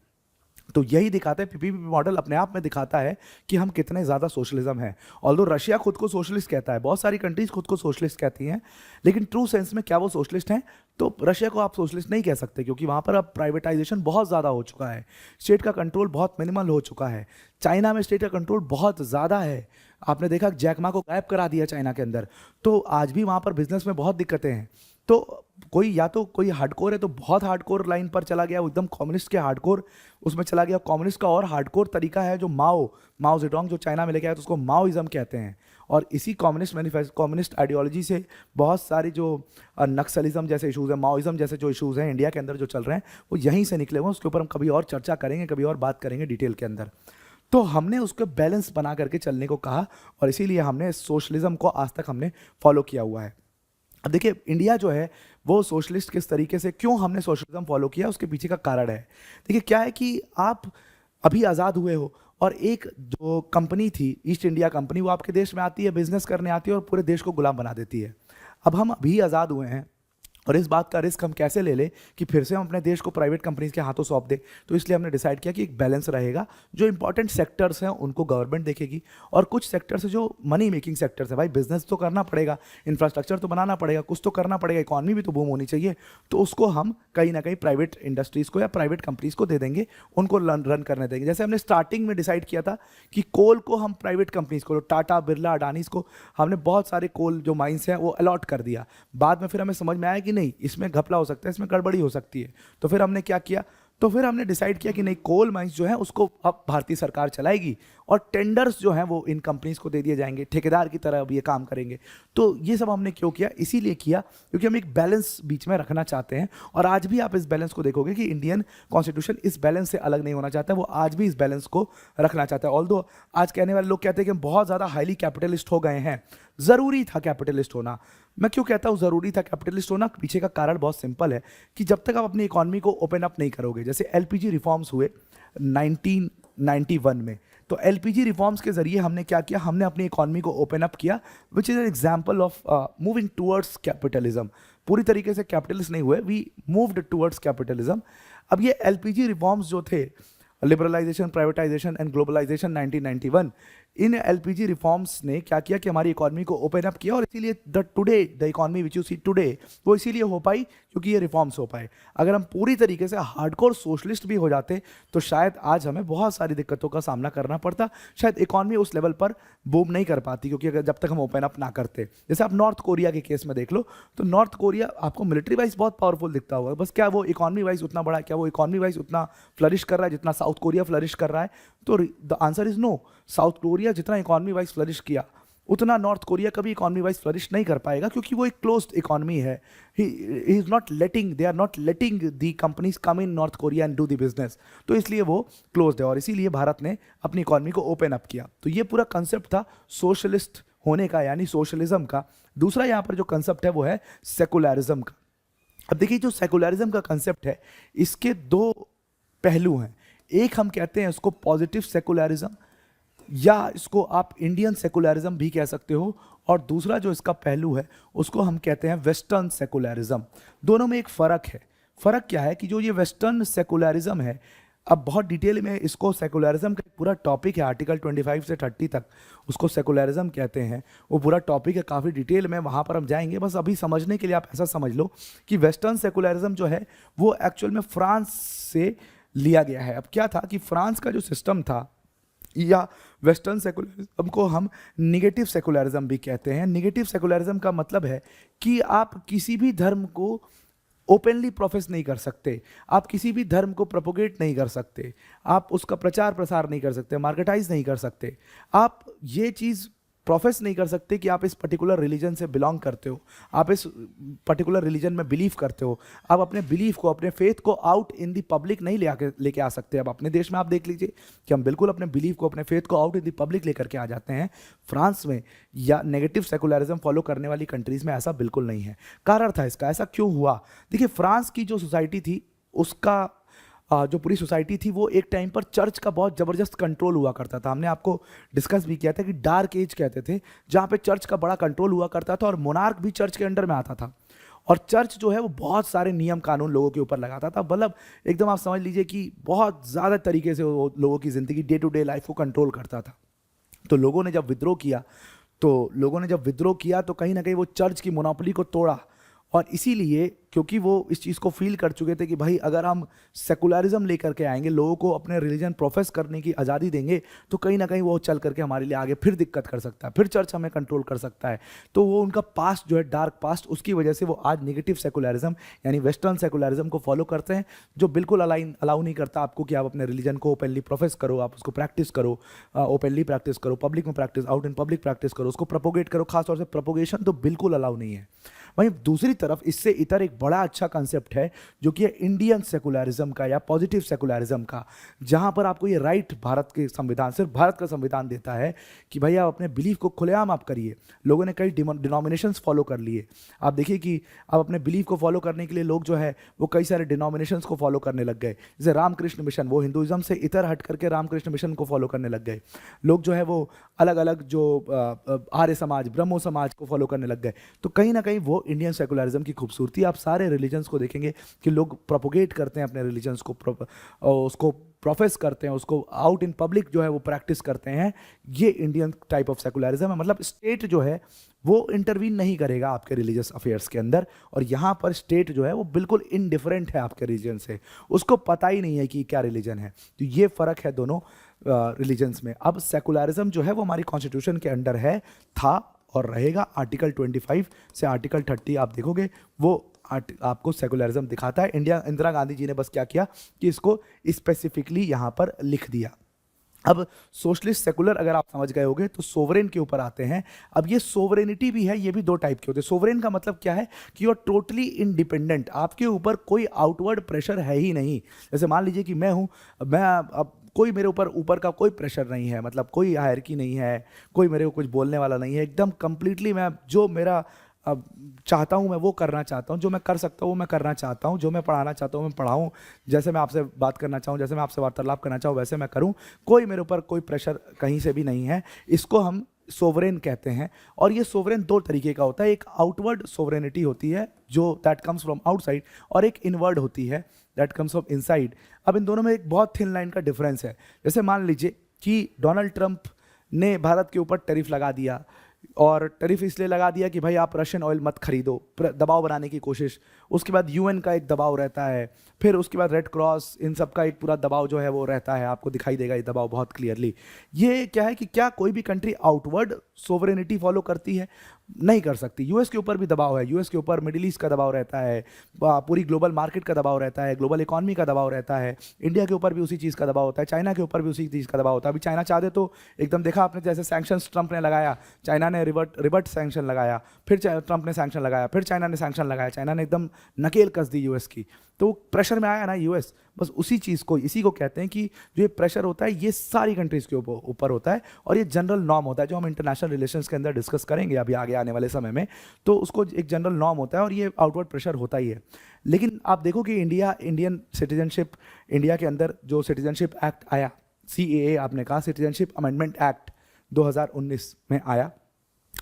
S1: तो यही दिखाता है, पीपीपी मॉडल अपने आप में दिखाता है कि हम कितने ज़्यादा सोशलिज्म है। ऑल्दो रशिया खुद को सोशलिस्ट कहता है, बहुत सारी कंट्रीज खुद को सोशलिस्ट कहती हैं, लेकिन ट्रू सेंस में क्या वो सोशलिस्ट हैं? तो रशिया को आप सोशलिस्ट नहीं कह सकते, क्योंकि वहाँ पर अब प्राइवेटाइजेशन बहुत ज़्यादा हो चुका है, स्टेट का कंट्रोल बहुत मिनिमल हो चुका है। चाइना में स्टेट का कंट्रोल बहुत ज़्यादा है। आपने देखा जैकमा को गायब करा दिया चाइना के अंदर, तो आज भी वहाँ पर बिजनेस में बहुत दिक्कतें हैं। तो कोई या तो कोई हार्डकोर है तो बहुत हार्डकोर लाइन पर चला गया, वो एकदम कम्युनिस्ट के हार्डकोर उसमें चला गया। कम्युनिस्ट का और हार्डकोर तरीका है जो माओ जेडोंग जो चाइना में लेके आया, तो उसको माओइज्म कहते हैं। और इसी कम्युनिस्ट आइडियोलॉजी से बहुत सारी जो नक्सलिज्म जैसे इशूज़ हैं, माओइज्म जैसे जो इशूज़ हैं इंडिया के अंदर जो चल रहे हैं, वो यहीं से निकले हुए हैं। उसके ऊपर हम कभी और चर्चा करेंगे, कभी और बात करेंगे डिटेल के अंदर। तो हमने उसको बैलेंस बना करके चलने को कहा, और इसीलिए हमने सोशलिज्म को आज तक हमने फॉलो किया हुआ है। अब देखिए इंडिया जो है वो सोशलिस्ट किस तरीके से, क्यों हमने सोशलिज्म फॉलो किया, उसके पीछे का कारण है। देखिए क्या है कि आप अभी आज़ाद हुए हो और एक जो कंपनी थी ईस्ट इंडिया कंपनी, वो आपके देश में आती है, बिजनेस करने आती है और पूरे देश को गुलाम बना देती है। अब हम अभी आज़ाद हुए हैं और इस बात का रिस्क हम कैसे ले लें कि फिर से हम अपने देश को प्राइवेट कंपनीज के हाथों सौंप दें। तो इसलिए हमने डिसाइड किया कि एक बैलेंस रहेगा, जो इंपॉर्टेंट सेक्टर्स हैं उनको गवर्नमेंट देखेगी, और कुछ सेक्टर्स है जो मनी मेकिंग सेक्टर्स है, भाई बिजनेस तो करना पड़ेगा, इंफ्रास्ट्रक्चर तो बनाना पड़ेगा, कुछ तो करना पड़ेगा, इकॉनमी भी तो बूम होनी चाहिए, तो उसको हम कहीं ना कहीं प्राइवेट इंडस्ट्रीज़ को या प्राइवेट कंपनीज को दे देंगे, उनको रन करने देंगे। जैसे हमने स्टार्टिंग में डिसाइड किया था कि कोल को हम प्राइवेट कंपनीज को, टाटा बिरला अडानीज को हमने बहुत सारे कोल जो माइंस हैं वो अलॉट कर दिया। बाद में फिर हमें समझ में आया कि नहीं, इसमें घपला हो सकता है, इसमें गड़बड़ी हो सकती है। तो फिर हमने क्या किया, तो फिर हमने डिसाइड किया कि नहीं, कोल माइंस जो है उसको अब भारतीय सरकार चलाएगी और टेंडर्स जो हैं वो इन कंपनीज को दे दिए जाएंगे, ठेकेदार की तरह अब ये काम करेंगे। तो ये सब हमने क्यों किया, इसीलिए किया क्योंकि हम एक बैलेंस बीच में रखना चाहते हैं। और आज भी आप इस बैलेंस को देखोगे कि इंडियन कॉन्स्टिट्यूशन इस बैलेंस से अलग नहीं होना चाहता है, वो आज भी इस बैलेंस को रखना चाहता है। ऑल्दो आज कहने वाले लोग कहते हैं कि हम बहुत ज़्यादा हाईली कैपिटलिस्ट हो गए हैं, ज़रूरी था कैपिटलिस्ट होना। मैं क्यों कहता हूँ ज़रूरी था कैपिटलिस्ट होना, पीछे का कारण बहुत सिंपल है कि जब तक आप अपनी इकॉनमी को ओपन अप नहीं करोगे, जैसे एलपीजी रिफॉर्म्स हुए 1991 में, तो एलपीजी रिफॉर्म्स के जरिए हमने क्या किया, हमने अपनी इकॉनमी को ओपन अप किया, which is an example of moving towards capitalism. पूरी तरीके से कैपिटलिस्ट नहीं हुए, वी मूव्ड टूवर्ड्स कैपिटलिज्म। अब ये एलपीजी रिफॉर्म्स जो थे, लिबरलाइजेशन, प्राइवेटाइजेशन एंड ग्लोबलाइजेशन 1991, इन एलपीजी रिफॉर्म्स ने क्या किया कि हमारी इकोनॉमी को ओपन अप किया, और इसीलिए the economy which you see today वो इसीलिए हो पाई क्योंकि ये रिफॉर्म्स हो पाए। अगर हम पूरी तरीके से हार्डकोर सोशलिस्ट भी हो जाते तो शायद आज हमें बहुत सारी दिक्कतों का सामना करना पड़ता, शायद इकोनॉमी उस लेवल पर बूम नहीं कर पाती, क्योंकि अगर जब तक हम ओपन अप ना करते। जैसे आप नॉर्थ कोरिया के केस में देख लो, तो नॉर्थ कोरिया आपको मिलिट्री वाइज बहुत पावरफुल दिखता होगा, बस क्या वो इकोनॉमी वाइज उतना बड़ा, क्या वो इकोनॉमी वाइज उतना फ्लरिश कर रहा है जितना साउथ कोरिया फ्लरिश कर रहा है? तो the answer is no. South Korea जितना इकोनॉमी वाइज फ्लरिश किया उतना नॉर्थ कोरिया कभी इकोनॉमी वाइज फ्लरिश नहीं कर पाएगा, क्योंकि वो एक क्लोज्ड इकोनॉमी है। They are not letting the companies come in North Korea and do the business, तो इसलिए वो क्लोज्ड है, और इसीलिए भारत ने अपनी इकोनॉमी को ओपन अप किया। तो ये पूरा कंसेप्ट था सोशलिस्ट होने का, यानी सोशलिज्म का। दूसरा यहाँ पर जो कंसेप्ट है वो है सेकुलरिज्म का। अब देखिए, जो सेकुलरिज्म का कंसेप्ट है इसके दो पहलू हैं। एक हम कहते हैं उसको पॉजिटिव सेकुलरिज्म, या इसको आप इंडियन सेकुलरिज्म भी कह सकते हो, और दूसरा जो इसका पहलू है उसको हम कहते हैं वेस्टर्न सेकुलरिज्म। दोनों में एक फ़र्क है। फ़र्क क्या है कि जो ये वेस्टर्न सेकुलरिज्म है, अब बहुत डिटेल में इसको, सेकुलरिज्म का पूरा टॉपिक है आर्टिकल 25 से 30 तक, उसको सेकुलरिज्म कहते हैं, वो पूरा टॉपिक है, काफ़ी डिटेल में, वहाँ पर हम जाएंगे। बस अभी समझने के लिए आप ऐसा समझ लो कि वेस्टर्न सेकुलरिज्म जो है वो एक्चुअल में फ्रांस से लिया गया है। अब क्या था कि फ्रांस का जो सिस्टम था, या वेस्टर्न सेकुलरिज्म को हम निगेटिव सेकुलरिज्म भी कहते हैं। निगेटिव सेकुलरिज्म का मतलब है कि आप किसी भी धर्म को ओपनली प्रोफेस नहीं कर सकते, आप किसी भी धर्म को प्रोपोगेट नहीं कर सकते, आप उसका प्रचार प्रसार नहीं कर सकते, मार्केटाइज नहीं कर सकते, आप ये चीज़ प्रोफेस नहीं कर सकते कि आप इस पर्टिकुलर रिलीजन से बिलोंग करते हो, आप इस पर्टिकुलर रिलीजन में बिलीव करते हो। आप अपने बिलीफ को, अपने फेथ को आउट इन दी पब्लिक नहीं लेके आ सकते। अब अपने देश में आप देख लीजिए कि हम बिल्कुल अपने बिलीफ को, अपने फेथ को आउट इन दी पब्लिक लेकर के आ जाते हैं। फ्रांस में या नेगेटिव सेकुलरिज्म फॉलो करने वाली कंट्रीज में ऐसा बिल्कुल नहीं है। कारण था इसका, ऐसा क्यों हुआ? देखिए, फ्रांस की जो सोसाइटी थी उसका जो पूरी सोसाइटी थी वो एक टाइम पर चर्च का बहुत ज़बरदस्त कंट्रोल हुआ करता था। हमने आपको डिस्कस भी किया था कि डार्क एज कहते थे, जहाँ पे चर्च का बड़ा कंट्रोल हुआ करता था, और मोनार्क भी चर्च के अंडर में आता था, और चर्च जो है वो बहुत सारे नियम कानून लोगों के ऊपर लगाता था। मतलब एकदम आप समझ लीजिए कि बहुत ज़्यादा तरीके से वो लोगों की ज़िंदगी, डे टू डे लाइफ को कंट्रोल करता था। तो लोगों ने जब विद्रोह किया तो कहीं ना कहीं वो चर्च की मोनोपोली को तोड़ा, और इसीलिए क्योंकि वो इस चीज़ को फील कर चुके थे कि भाई अगर हम सेकुलरिज्म लेकर के आएंगे, लोगों को अपने रिलीजन प्रोफेस करने की आज़ादी देंगे, तो कहीं ना कहीं वो चल करके हमारे लिए आगे फिर दिक्कत कर सकता है, फिर चर्च हमें कंट्रोल कर सकता है। तो वो उनका पास्ट जो है, डार्क पास्ट, उसकी वजह से वो आज नेगेटिव सेकुलरिज्म यानी वेस्टर्न सेकुलरिज्म को फॉलो करते हैं, जो बिल्कुल अलाउ नहीं करता आपको कि आप अपने रिलीजन को ओपनली प्रोफेस करो, आप उसको प्रैक्टिस करो, ओपनली प्रैक्टिस करो, पब्लिक में practice, out in public practice करो, उसको प्रोपोगेट करो। खासतौर से प्रोपोगेशन तो बिल्कुल अलाउ नहीं है। वहीं दूसरी तरफ इससे इतर एक बड़ा अच्छा कंसेप्ट है जो कि इंडियन सेकुलरिज्म का या पॉजिटिव सेकुलरिज्म का, जहां पर आपको ये राइट भारत के संविधान, सिर्फ भारत का संविधान देता है कि भाई आप अपने बिलीफ को खुलेआम आप करिए। लोगों ने कई डिनोमिनेशंस फॉलो कर लिए। आप देखिए कि आप अपने बिलीफ को फॉलो करने के लिए लोग जो है वो कई सारे डिनोमिनेशंस को फॉलो करने लग गए। जैसे रामकृष्ण मिशन, वो हिंदुइज्म से इतर हट करके रामकृष्ण मिशन को फॉलो करने लग गए। लोग जो है वो अलग अलग जो आर्य समाज, ब्रह्मो समाज को फॉलो करने लग गए। तो कहीं ना कहीं वो इंडियन सेकुलरिज्म की खूबसूरती। आप सारे रिलीजन्स को देखेंगे कि लोग प्रोपोगेट करते हैं अपने रिलीजन्स को, उसको प्रोफेस करते हैं, उसको आउट इन पब्लिक जो है वो प्रैक्टिस करते हैं। ये इंडियन टाइप ऑफ सेकुलरिज्म है। मतलब स्टेट जो है वो इंटरवीन नहीं करेगा आपके रिलीजियस अफेयर्स के अंदर, और यहाँ पर स्टेट जो है वो बिल्कुल इनडिफरेंट है आपके रिलीजन से, उसको पता ही नहीं है कि क्या रिलीजन है। तो ये फ़र्क है दोनों रिलीजन्स में। अब सेकुलरिज्म जो है वो हमारी कॉन्स्टिट्यूशन के अंडर है, था और रहेगा। आर्टिकल 25 से आर्टिकल 30 आप देखोगे वो आपको सेकुलरिज्म दिखाता है। इंदिरा गांधी जी ने बस क्या किया कि इसको स्पेसिफिकली यहाँ पर लिख दिया। अब सोशलिस्ट सेकुलर अगर आप समझ गए होगे तो सोवरेन के ऊपर आते हैं। अब ये सोवरेनिटी भी है, ये भी दो टाइप के होते हैं। सोवरेन का मतलब क्या है कि यू आर टोटली इंडिपेंडेंट, आपके ऊपर कोई आउटवर्ड प्रेशर है ही नहीं। जैसे मान लीजिए कि मैं हूँ, मैं अब कोई मेरे ऊपर का कोई प्रेशर नहीं है, मतलब कोई हायरकी नहीं है, कोई मेरे को कुछ बोलने वाला नहीं है, एकदम कंप्लीटली मैं जो मेरा अब चाहता हूँ मैं वो करना चाहता हूँ, जो मैं कर सकता हूँ वो मैं करना चाहता हूँ, जो मैं पढ़ाना चाहता हूँ मैं पढ़ाऊँ, जैसे मैं आपसे बात करना चाहूँ, जैसे मैं आपसे वार्तालाप करना चाहूँ वैसे मैं करूँ, कोई मेरे ऊपर कोई प्रेशर कहीं से भी नहीं है। इसको हम सोवरेन कहते हैं। और ये सोवरेन दो तरीके का होता है, एक आउटवर्ड सोवरेनिटी होती है जो दैट कम्स फ्रॉम आउटसाइड, और एक इनवर्ड होती है दैट कम्स फ्रॉम इनसाइड। अब इन दोनों में एक बहुत थिन लाइन का डिफरेंस है। जैसे मान लीजिए कि डोनाल्ड ट्रंप ने भारत के ऊपर टैरिफ लगा दिया, और टैरिफ इसलिए लगा दिया कि भाई आप रशियन ऑयल मत खरीदो, दबाव बनाने की कोशिश। उसके बाद यूएन का एक दबाव रहता है, फिर उसके बाद रेड क्रॉस, इन सब का एक पूरा दबाव जो है वो रहता है, आपको दिखाई देगा ये दबाव बहुत क्लियरली। ये क्या है कि क्या कोई भी कंट्री आउटवर्ड सोवरेनिटी फॉलो करती है? नहीं कर सकती। यूएस के ऊपर भी दबाव है, यूएस के ऊपर मिडिल ईस्ट का दबाव रहता है, पूरी ग्लोबल मार्केट का दबाव रहता है, ग्लोबल इकॉनमी का दबाव रहता है, इंडिया के ऊपर भी उसी चीज़ का दबाव होता है, चाइना के ऊपर भी उसी चीज़ का दबाव होता है। अभी चाइना चाहते तो एकदम, देखा आपने जैसे सैंक्शंस ट्रंप ने लगाया, चाइना ने रिवर्ट सैंक्शन लगाया, फिर ट्रंप ने सैंक्शन लगाया, फिर चाइना ने सैंक्शन लगाया, चाइना ने एकदम नकेल कस दी यूएस की, तो प्रेशर में आया ना यूएस। बस उसी चीज़ को, इसी को कहते हैं कि जो ये प्रेशर होता है ये सारी कंट्रीज़ के ऊपर होता है, और ये जनरल नॉर्म होता है जो हम इंटरनेशनल रिलेशंस के अंदर डिस्कस करेंगे अभी आगे आने वाले समय में। तो उसको एक जनरल नॉर्म होता है और ये आउटवर्ड प्रेशर होता ही है। लेकिन आप देखो कि इंडियन सिटीजनशिप, इंडिया के अंदर जो सिटीजनशिप एक्ट आया, CAA आपने कहा, सिटीजनशिप अमेंडमेंट एक्ट 2019 में आया,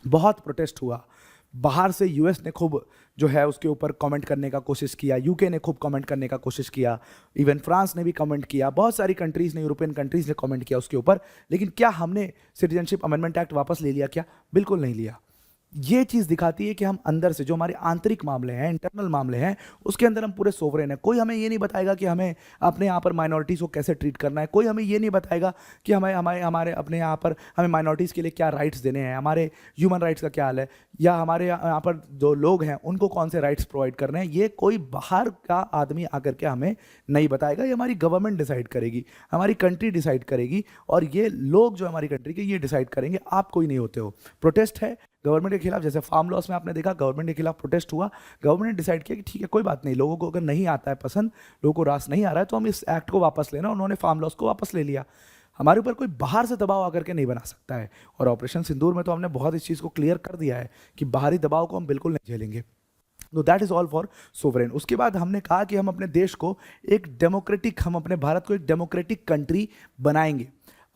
S1: बहुत प्रोटेस्ट हुआ। बाहर से यूएस ने खूब जो है उसके ऊपर कमेंट करने का कोशिश किया, यूके ने खूब कमेंट करने का कोशिश किया, इवन फ्रांस ने भी कमेंट किया, बहुत सारी कंट्रीज़ ने, यूरोपियन कंट्रीज़ ने कमेंट किया उसके ऊपर। लेकिन क्या हमने सिटीजनशिप अमेंडमेंट एक्ट वापस ले लिया? क्या? बिल्कुल नहीं लिया। ये चीज़ दिखाती है कि हम अंदर से, जो हमारे आंतरिक मामले हैं, इंटरनल मामले हैं, उसके अंदर हम पूरे सोवरेन हैं। कोई हमें ये नहीं बताएगा कि हमें अपने यहाँ पर माइनॉरिटीज़ को कैसे ट्रीट करना है, कोई हमें ये नहीं बताएगा कि हमें हमारे हमारे अपने यहाँ पर हमें माइनॉरिटीज़ के लिए क्या राइट्स देने हैं, हमारे ह्यूमन राइट्स का क्या हाल है, या हमारे यहाँ पर जो लोग हैं उनको कौन से राइट्स प्रोवाइड करने हैं। ये कोई बाहर का आदमी आकर के हमें नहीं बताएगा, ये हमारी गवर्नमेंट डिसाइड करेगी, हमारी कंट्री डिसाइड करेगी, और ये लोग जो हमारी कंट्री के, ये डिसाइड करेंगे। आप कोई नहीं होते हो। प्रोटेस्ट है गवर्नमेंट के खिलाफ, जैसे फार्म लॉस में आपने देखा गवर्नमेंट के खिलाफ प्रोटेस्ट हुआ, गवर्नमेंट ने डिसाइड किया कि ठीक है कोई बात नहीं, लोगों को अगर नहीं आता है पसंद, लोगों को रास नहीं आ रहा है, तो हम इस एक्ट को वापस लेना, उन्होंने फार्म लॉस को वापस ले लिया। हमारे ऊपर कोई बाहर से दबाव आकर के नहीं बना सकता है, और ऑपरेशन सिंदूर में तो हमने बहुत इस चीज़ को क्लियर कर दिया है कि बाहरी दबाव को हम बिल्कुल नहीं झेलेंगे। तो that is all for sovereign. उसके बाद हमने कहा कि हम अपने देश को एक डेमोक्रेटिक, हम अपने भारत को एक डेमोक्रेटिक कंट्री बनाएंगे।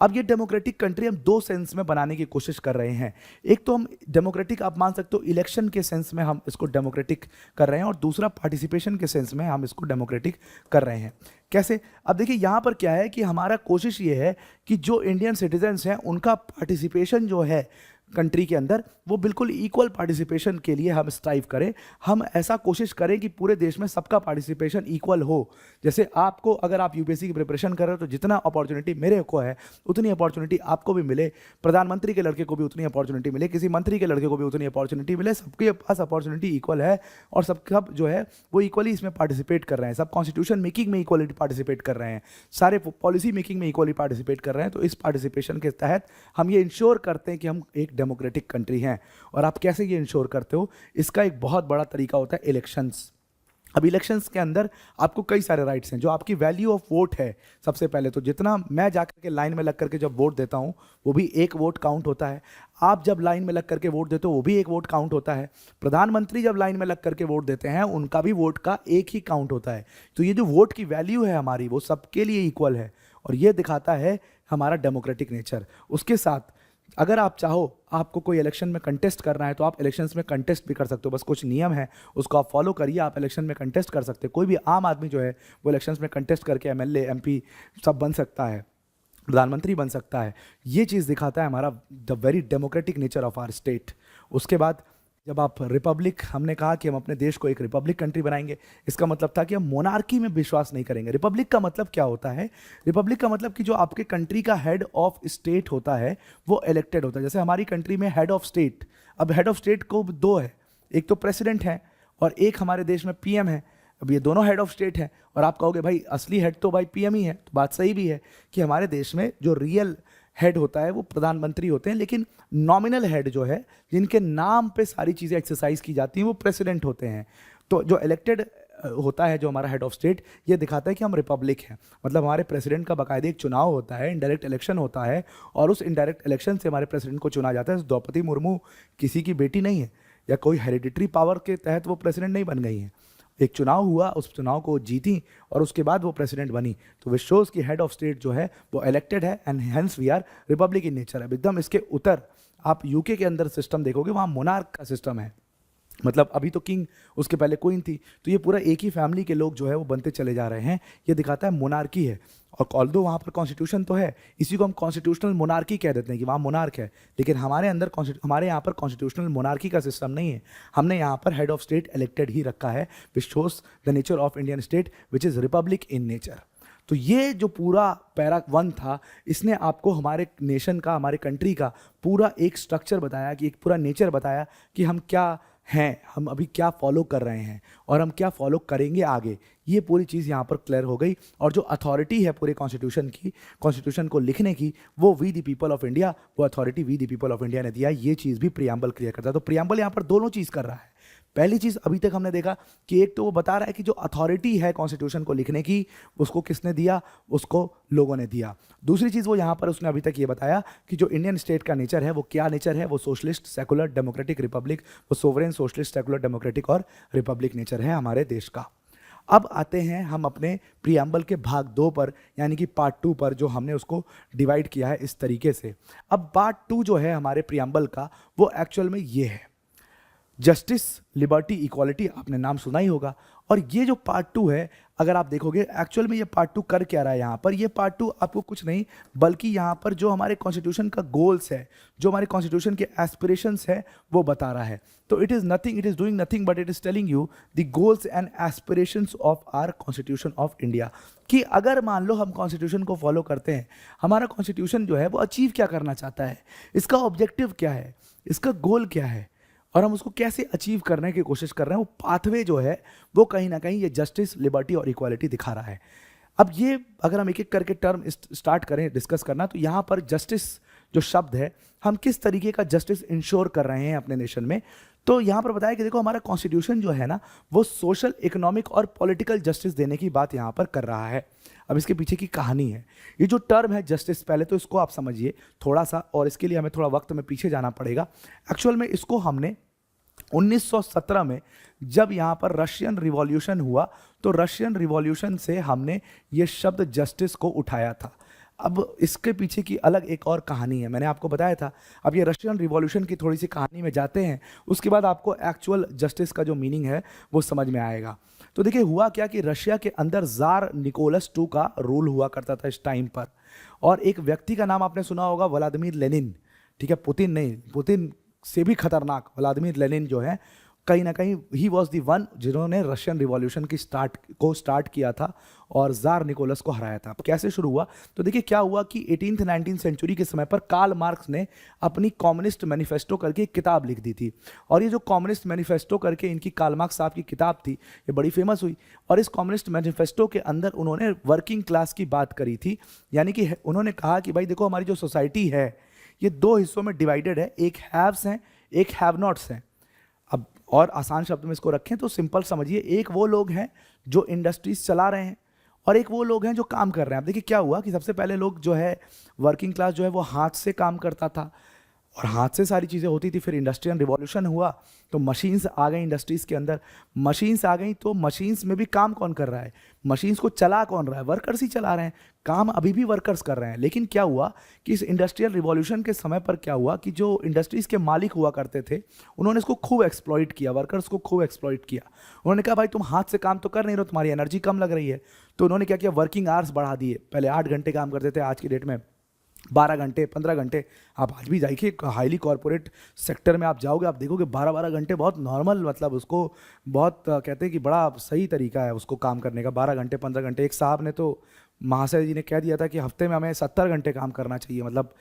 S1: अब ये डेमोक्रेटिक कंट्री हम दो सेंस में बनाने की कोशिश कर रहे हैं। एक तो हम डेमोक्रेटिक, आप मान सकते हो इलेक्शन के सेंस में हम इसको डेमोक्रेटिक कर रहे हैं, और दूसरा पार्टिसिपेशन के सेंस में हम इसको डेमोक्रेटिक कर रहे हैं। कैसे? अब देखिए यहाँ पर क्या है कि हमारा कोशिश ये है कि जो इंडियन सिटीजन्स हैं उनका पार्टिसिपेशन जो है कंट्री के अंदर, वो बिल्कुल इक्वल पार्टिसिपेशन के लिए हम स्ट्राइव करें। हम ऐसा कोशिश करें कि पूरे देश में सबका पार्टिसिपेशन इक्वल हो। जैसे आपको, अगर आप यूपीएससी की प्रिपरेशन कर रहे हो तो जितना अपॉर्चुनिटी मेरे को है उतनी अपॉर्चुनिटी आपको भी मिले, प्रधानमंत्री के लड़के को भी उतनी अपॉर्चुनिटी मिले, किसी मंत्री के लड़के को भी उतनी अपॉर्चुनिटी मिले। सबके पास अपॉर्चुनिटी इक्वल है, और सब जो है वो इक्वली इसमें पार्टिसिपेट कर रहे हैं। सब कॉन्स्टिट्यूशन मेकिंग में इक्वली पार्टिसिपेट कर रहे हैं, सारे पॉलिसी मेकिंग में इक्वली पार्टिसिपेट कर रहे हैं। तो इस पार्टिसिपेशन के तहत हम ये इंश्योर करते हैं कि हम एक डेमोक्रेटिक कंट्री हैं। और आप कैसे ये इंश्योर करते हो? इसका एक बहुत बड़ा तरीका होता है इलेक्शंस। अब इलेक्शंस के अंदर आपको कई सारे राइट्स हैं। जो आपकी वैल्यू ऑफ वोट है, सबसे पहले तो जितना मैं जाकर के लाइन में लग करके जब वोट देता हूं, वो भी एक वोट काउंट होता है। आप जब लाइन में लग करके वोट देते हो, वो भी एक वोट काउंट होता है। प्रधानमंत्री जब लाइन में लग करके वोट देते हैं, उनका भी वोट का एक ही काउंट होता है। तो ये जो वोट की वैल्यू है हमारी, वो सबके लिए इक्वल है, और ये दिखाता है हमारा डेमोक्रेटिक नेचर। उसके साथ अगर आप चाहो, आपको कोई इलेक्शन में कंटेस्ट करना है, तो आप इलेक्शंस में कंटेस्ट भी कर सकते हो। बस कुछ नियम है, उसको आप फॉलो करिए, आप इलेक्शन में कंटेस्ट कर सकते हो। कोई भी आम आदमी जो है वो इलेक्शंस में कंटेस्ट करके एमएलए, एमपी सब बन सकता है, प्रधानमंत्री बन सकता है। ये चीज़ दिखाता है हमारा the very democratic nature of our state. उसके बाद जब आप रिपब्लिक, हमने कहा कि हम अपने देश को एक रिपब्लिक कंट्री बनाएंगे, इसका मतलब था कि हम मोनार्की में विश्वास नहीं करेंगे। रिपब्लिक का मतलब क्या होता है? रिपब्लिक का मतलब कि जो आपके कंट्री का हेड ऑफ स्टेट होता है वो इलेक्टेड होता है। जैसे हमारी कंट्री में हेड ऑफ स्टेट, अब हेड ऑफ स्टेट को दो है, एक तो प्रेसिडेंट है और एक हमारे देश में पीएम है। अब ये दोनों हेड ऑफ स्टेट हैं, और आप कहोगे भाई असली हेड तो भाई पीएम ही है। तो बात सही भी है कि हमारे देश में जो रियल हेड होता है वो प्रधानमंत्री होते हैं, लेकिन नॉमिनल हेड जो है, जिनके नाम पे सारी चीज़ें एक्सरसाइज की जाती हैं, वो प्रेसिडेंट होते हैं। तो जो इलेक्टेड होता है, जो हमारा हेड ऑफ स्टेट, ये दिखाता है कि हम रिपब्लिक हैं। मतलब हमारे प्रेसिडेंट का बाकायदे एक चुनाव होता है, इनडायरेक्ट इलेक्शन होता है, और उस इनडायरेक्ट इलेक्शन से हमारे प्रेसिडेंट को चुना जाता है। द्रौपदी मुर्मू किसी की बेटी नहीं है, या कोई हेरिडिटरी पावर के तहत वो प्रेसिडेंट नहीं बन गई हैं। एक चुनाव हुआ, उस चुनाव को जीती, और उसके बाद वो प्रेसिडेंट बनी। तो विच शोज की हेड ऑफ स्टेट जो है वो इलेक्टेड है, and hence we are republic in nature. अब एकदम इसके उत्तर आप यूके के अंदर सिस्टम देखोगे, वहाँ मोनार्क का सिस्टम है। मतलब अभी तो किंग, उसके पहले क्वीन थी, तो ये पूरा एक ही फैमिली के लोग जो है वो बनते चले जा रहे हैं। ये दिखाता है मोनार्की है। और ऑल्दो वहाँ पर कॉन्स्टिट्यूशन तो है, इसी को हम कॉन्स्टिट्यूशनल मोनार्की कह देते हैं कि वहाँ मोनार्क है, लेकिन हमारे अंदर हमारे यहाँ पर कॉन्स्टिट्यूशनल मोनार्की का सिस्टम नहीं है। हमने यहाँ पर हेड ऑफ स्टेट इलेक्टेड ही रखा है, which shows the nature of Indian state which is Republic in nature. तो ये जो पूरा पैरा 1 था, इसने आपको हमारे नेशन का, हमारे कंट्री का पूरा एक स्ट्रक्चर बताया, कि एक पूरा नेचर बताया कि हम क्या हैं, हम अभी क्या फॉलो कर रहे हैं और हम क्या फॉलो करेंगे आगे। ये पूरी चीज़ यहाँ पर क्लियर हो गई। और जो अथॉरिटी है पूरे कॉन्स्टिट्यूशन की, कॉन्स्टिट्यूशन को लिखने की, वो we the people of India, वो authority we the people of India ने दिया। ये चीज़ भी प्रियम्बल क्लियर करता है। तो प्रियम्बल यहाँ पर दोनों चीज़ कर रहा है। पहली चीज़ अभी तक हमने देखा कि एक तो वो बता रहा है कि जो अथॉरिटी है कॉन्स्टिट्यूशन को लिखने की, उसको किसने दिया, उसको लोगों ने दिया। दूसरी चीज़ वो यहाँ पर उसने अभी तक ये बताया कि जो इंडियन स्टेट का नेचर है वो क्या नेचर है, वो सोशलिस्ट, सेकुलर, डेमोक्रेटिक, रिपब्लिक, वो सोवरेन, सोशलिस्ट, सेकुलर, डेमोक्रेटिक और रिपब्लिक नेचर है हमारे देश का। अब आते हैं हम अपने प्रियम्बल के भाग 2 पर, यानी कि पार्ट 2 पर, जो हमने उसको डिवाइड किया है इस तरीके से। अब पार्ट 2 जो है हमारे प्रियम्बल का, वो एक्चुअल में ये है, जस्टिस, लिबर्टी, इक्वालिटी, आपने नाम सुना ही होगा। और ये जो पार्ट 2 है, अगर आप देखोगे एक्चुअल में ये पार्ट 2 कर क्या रहा है यहाँ पर, ये पार्ट 2 आपको कुछ नहीं बल्कि यहाँ पर जो हमारे कॉन्स्टिट्यूशन का गोल्स है, जो हमारे कॉन्स्टिट्यूशन के एस्पिरेशंस है, वो बता रहा है। तो it is nothing, it is doing nothing but it is telling you the goals and aspirations of our constitution of India. कि अगर मान लो हम कॉन्स्टिट्यूशन को फॉलो करते हैं, हमारा कॉन्स्टिट्यूशन जो है वो अचीव क्या करना चाहता है, इसका ऑब्जेक्टिव क्या है, इसका गोल क्या है, और हम उसको कैसे अचीव करने की कोशिश कर रहे हैं, वो पाथवे जो है वो कहीं ना कहीं ये जस्टिस, लिबर्टी और इक्वालिटी दिखा रहा है। अब ये अगर हम एक एक करके टर्म स्टार्ट करें डिस्कस करना, तो यहाँ पर जस्टिस जो शब्द है, हम किस तरीके का जस्टिस इंश्योर कर रहे हैं अपने नेशन में। तो यहाँ पर बताया कि देखो हमारा कॉन्स्टिट्यूशन जो है ना, वो सोशल, इकोनॉमिक और पॉलिटिकल जस्टिस देने की बात यहाँ पर कर रहा है। अब इसके पीछे की कहानी है, ये जो टर्म है जस्टिस, पहले तो इसको आप समझिए थोड़ा सा, और इसके लिए हमें थोड़ा वक्त में पीछे जाना पड़ेगा। एक्चुअल में इसको हमने 1917 में जब यहाँ पर रशियन रिवॉल्यूशन हुआ, तो रशियन रिवॉल्यूशन से हमने ये शब्द जस्टिस को उठाया था। अब इसके पीछे की अलग एक और कहानी है, मैंने आपको बताया था। अब ये रशियन रिवॉल्यूशन की थोड़ी सी कहानी में जाते हैं, उसके बाद आपको एक्चुअल जस्टिस का जो मीनिंग है वो समझ में आएगा। तो देखिए हुआ क्या कि रशिया के अंदर ज़ार निकोलस II का रूल हुआ करता था इस टाइम पर, और एक व्यक्ति का नाम आपने सुना होगा, व्लादिमीर लेनिन। ठीक है, पुतिन नहीं, पुतिन से भी खतरनाक व्लादिमीर लेनिन जो है, कहीं ना कहीं ही वॉज दी वन जिन्होंने रशियन रिवॉल्यूशन की स्टार्ट किया था और ज़ार निकोलस को हराया था। कैसे शुरू हुआ, तो देखिए क्या हुआ कि 18th 19th सेंचुरी के समय पर कार्ल मार्क्स ने अपनी कम्युनिस्ट मैनिफेस्टो करके एक किताब लिख दी थी। और ये जो कम्युनिस्ट मैनिफेस्टो करके इनकी कार्ल मार्क्स साहब की किताब थी, ये बड़ी फेमस हुई। और इस कम्युनिस्ट मैनिफेस्टो के अंदर उन्होंने वर्किंग क्लास की बात करी थी, यानी कि उन्होंने कहा कि भाई देखो हमारी जो सोसाइटी है ये 2 हिस्सों में डिवाइडेड है, एक हैव्स हैं, एक हैव नॉट्स हैं। अब और आसान शब्द में इसको रखें तो सिंपल समझिए, एक वो लोग हैं जो इंडस्ट्रीज चला रहे हैं और एक वो लोग हैं जो काम कर रहे हैं। अब देखिए क्या हुआ कि सबसे पहले लोग जो है, वर्किंग क्लास जो है वो हाथ से काम करता था और हाथ से सारी चीज़ें होती थी। फिर इंडस्ट्रियल रिवॉल्यूशन हुआ तो मशीन्स आ गई इंडस्ट्रीज़ के अंदर, मशीन्स आ गई तो मशीन्स में भी काम कौन कर रहा है, मशीन्स को चला कौन रहा है, वर्कर्स ही चला रहे हैं। काम अभी भी वर्कर्स कर रहे हैं। लेकिन क्या हुआ कि इस इंडस्ट्रियल रिवॉल्यूशन के समय पर क्या हुआ कि जो इंडस्ट्रीज़ के मालिक हुआ करते थे, उन्होंने इसको खूब एक्सप्लॉइट किया, वर्कर्स को खूब एक्सप्लॉइट किया। उन्होंने कहा भाई तुम हाथ से काम तो कर नहीं रहे हो, तुम्हारी एनर्जी कम लग रही है। तो उन्होंने क्या किया, वर्किंग आवर्स बढ़ा दिए। पहले 8 घंटे काम करते थे, आज की डेट में 12 घंटे, 15 घंटे। आप आज भी जाइए हाईली कॉरपोरेट सेक्टर में आप जाओगे, आप देखोगे 12-12 घंटे बहुत नॉर्मल, मतलब उसको बहुत कहते हैं कि बड़ा सही तरीका है उसको काम करने का। 12 घंटे, 15 घंटे। एक साहब ने तो, महाशय जी ने कह दिया था कि हफ्ते में हमें 70 घंटे काम करना चाहिए। मतलब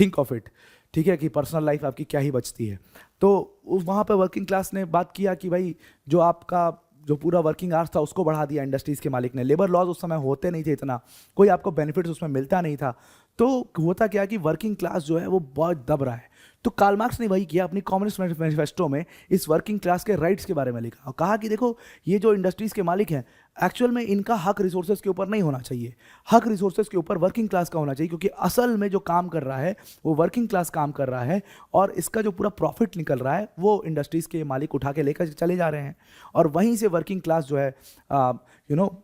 S1: थिंक ऑफ इट, ठीक है, कि पर्सनल लाइफ आपकी क्या ही बचती है। तो वहाँ पे वर्किंग क्लास ने बात किया कि भाई जो आपका जो पूरा वर्किंग आवर्स था उसको बढ़ा दिया इंडस्ट्रीज़ के मालिक ने। लेबर लॉज उस समय होते नहीं थे, इतना कोई आपको बेनिफिट्स उसमें मिलता नहीं था। तो होता क्या कि वर्किंग क्लास जो है वो बहुत दब रहा है। तो कार्ल मार्क्स ने वही किया, अपनी कम्युनिस्ट मैनिफेस्टो में इस वर्किंग क्लास के राइट्स के बारे में लिखा और कहा कि देखो ये जो इंडस्ट्रीज़ के मालिक हैं, एक्चुअल में इनका हक रिसोर्सेज के ऊपर नहीं होना चाहिए, हक रिसोर्सेज के ऊपर वर्किंग क्लास का होना चाहिए, क्योंकि असल में जो काम कर रहा है वो वर्किंग क्लास काम कर रहा है और इसका जो पूरा प्रॉफिट निकल रहा है वो इंडस्ट्रीज़ के मालिक उठा के लेकर चले जा रहे हैं। और वहीं से वर्किंग क्लास जो है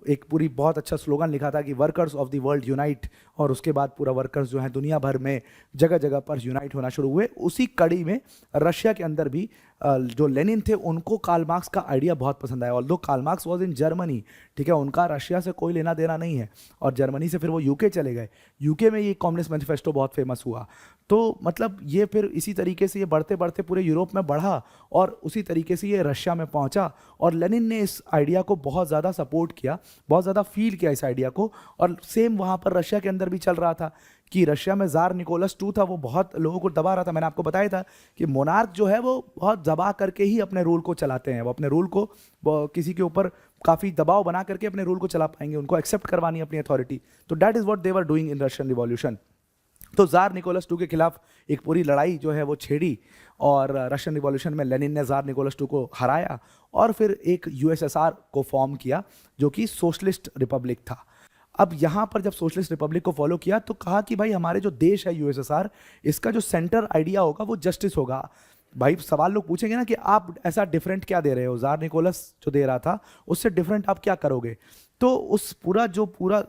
S1: एक पूरी बहुत अच्छा स्लोगन लिखा था कि workers of the world unite, और उसके बाद पूरा वर्कर्स जो हैं दुनिया भर में जगह जगह पर यूनाइट होना शुरू हुए। उसी कड़ी में रशिया के अंदर भी जो लेनिन थे उनको कार्ल मार्क्स का आइडिया बहुत पसंद आया। Although Karl Marx was in Germany, ठीक है, उनका रशिया से कोई लेना देना नहीं है, और जर्मनी से फिर वो यूके चले गए। यूके में ये कम्युनिस्ट मैनिफेस्टो बहुत फेमस हुआ। तो मतलब ये फिर इसी तरीके से ये बढ़ते बढ़ते पूरे यूरोप में बढ़ा, और उसी तरीके से ये रशिया में पहुंचा, और लेनिन ने इस आइडिया को बहुत ज़्यादा सपोर्ट किया, बहुत ज़्यादा फील किया इस आइडिया को। और सेम वहाँ पर रशिया के अंदर भी चल रहा था कि रशिया में ज़ार निकोलस II था, वो बहुत लोगों को दबा रहा था। मैंने आपको बताया था कि मोनार्क जो है वो बहुत दबा करके ही अपने रूल को चलाते हैं, वो अपने रूल को किसी के ऊपर काफ़ी दबाव बना करके अपने रूल को चला पाएंगे, उनको एक्सेप्ट करवानी अपनी अथॉरिटी। तो that is what they were doing in Russian revolution. तो ज़ार निकोलस II के खिलाफ एक पूरी लड़ाई जो है वो छेड़ी, और रशियन रिवॉल्यूशन में लेनिन ने ज़ार निकोलस II को हराया, और फिर एक यूएसएसआर को फॉर्म किया जो कि सोशलिस्ट रिपब्लिक था। अब यहाँ पर जब सोशलिस्ट रिपब्लिक को फॉलो किया तो कहा कि भाई हमारे जो देश है यूएसएसआर, इसका जो सेंटर आइडिया होगा वो जस्टिस होगा। भाई सवाल लोग पूछेंगे ना कि आप ऐसा डिफरेंट क्या दे रहे हो, ज़ार निकोलस जो दे रहा था उससे डिफरेंट आप क्या करोगे। तो उस पूरा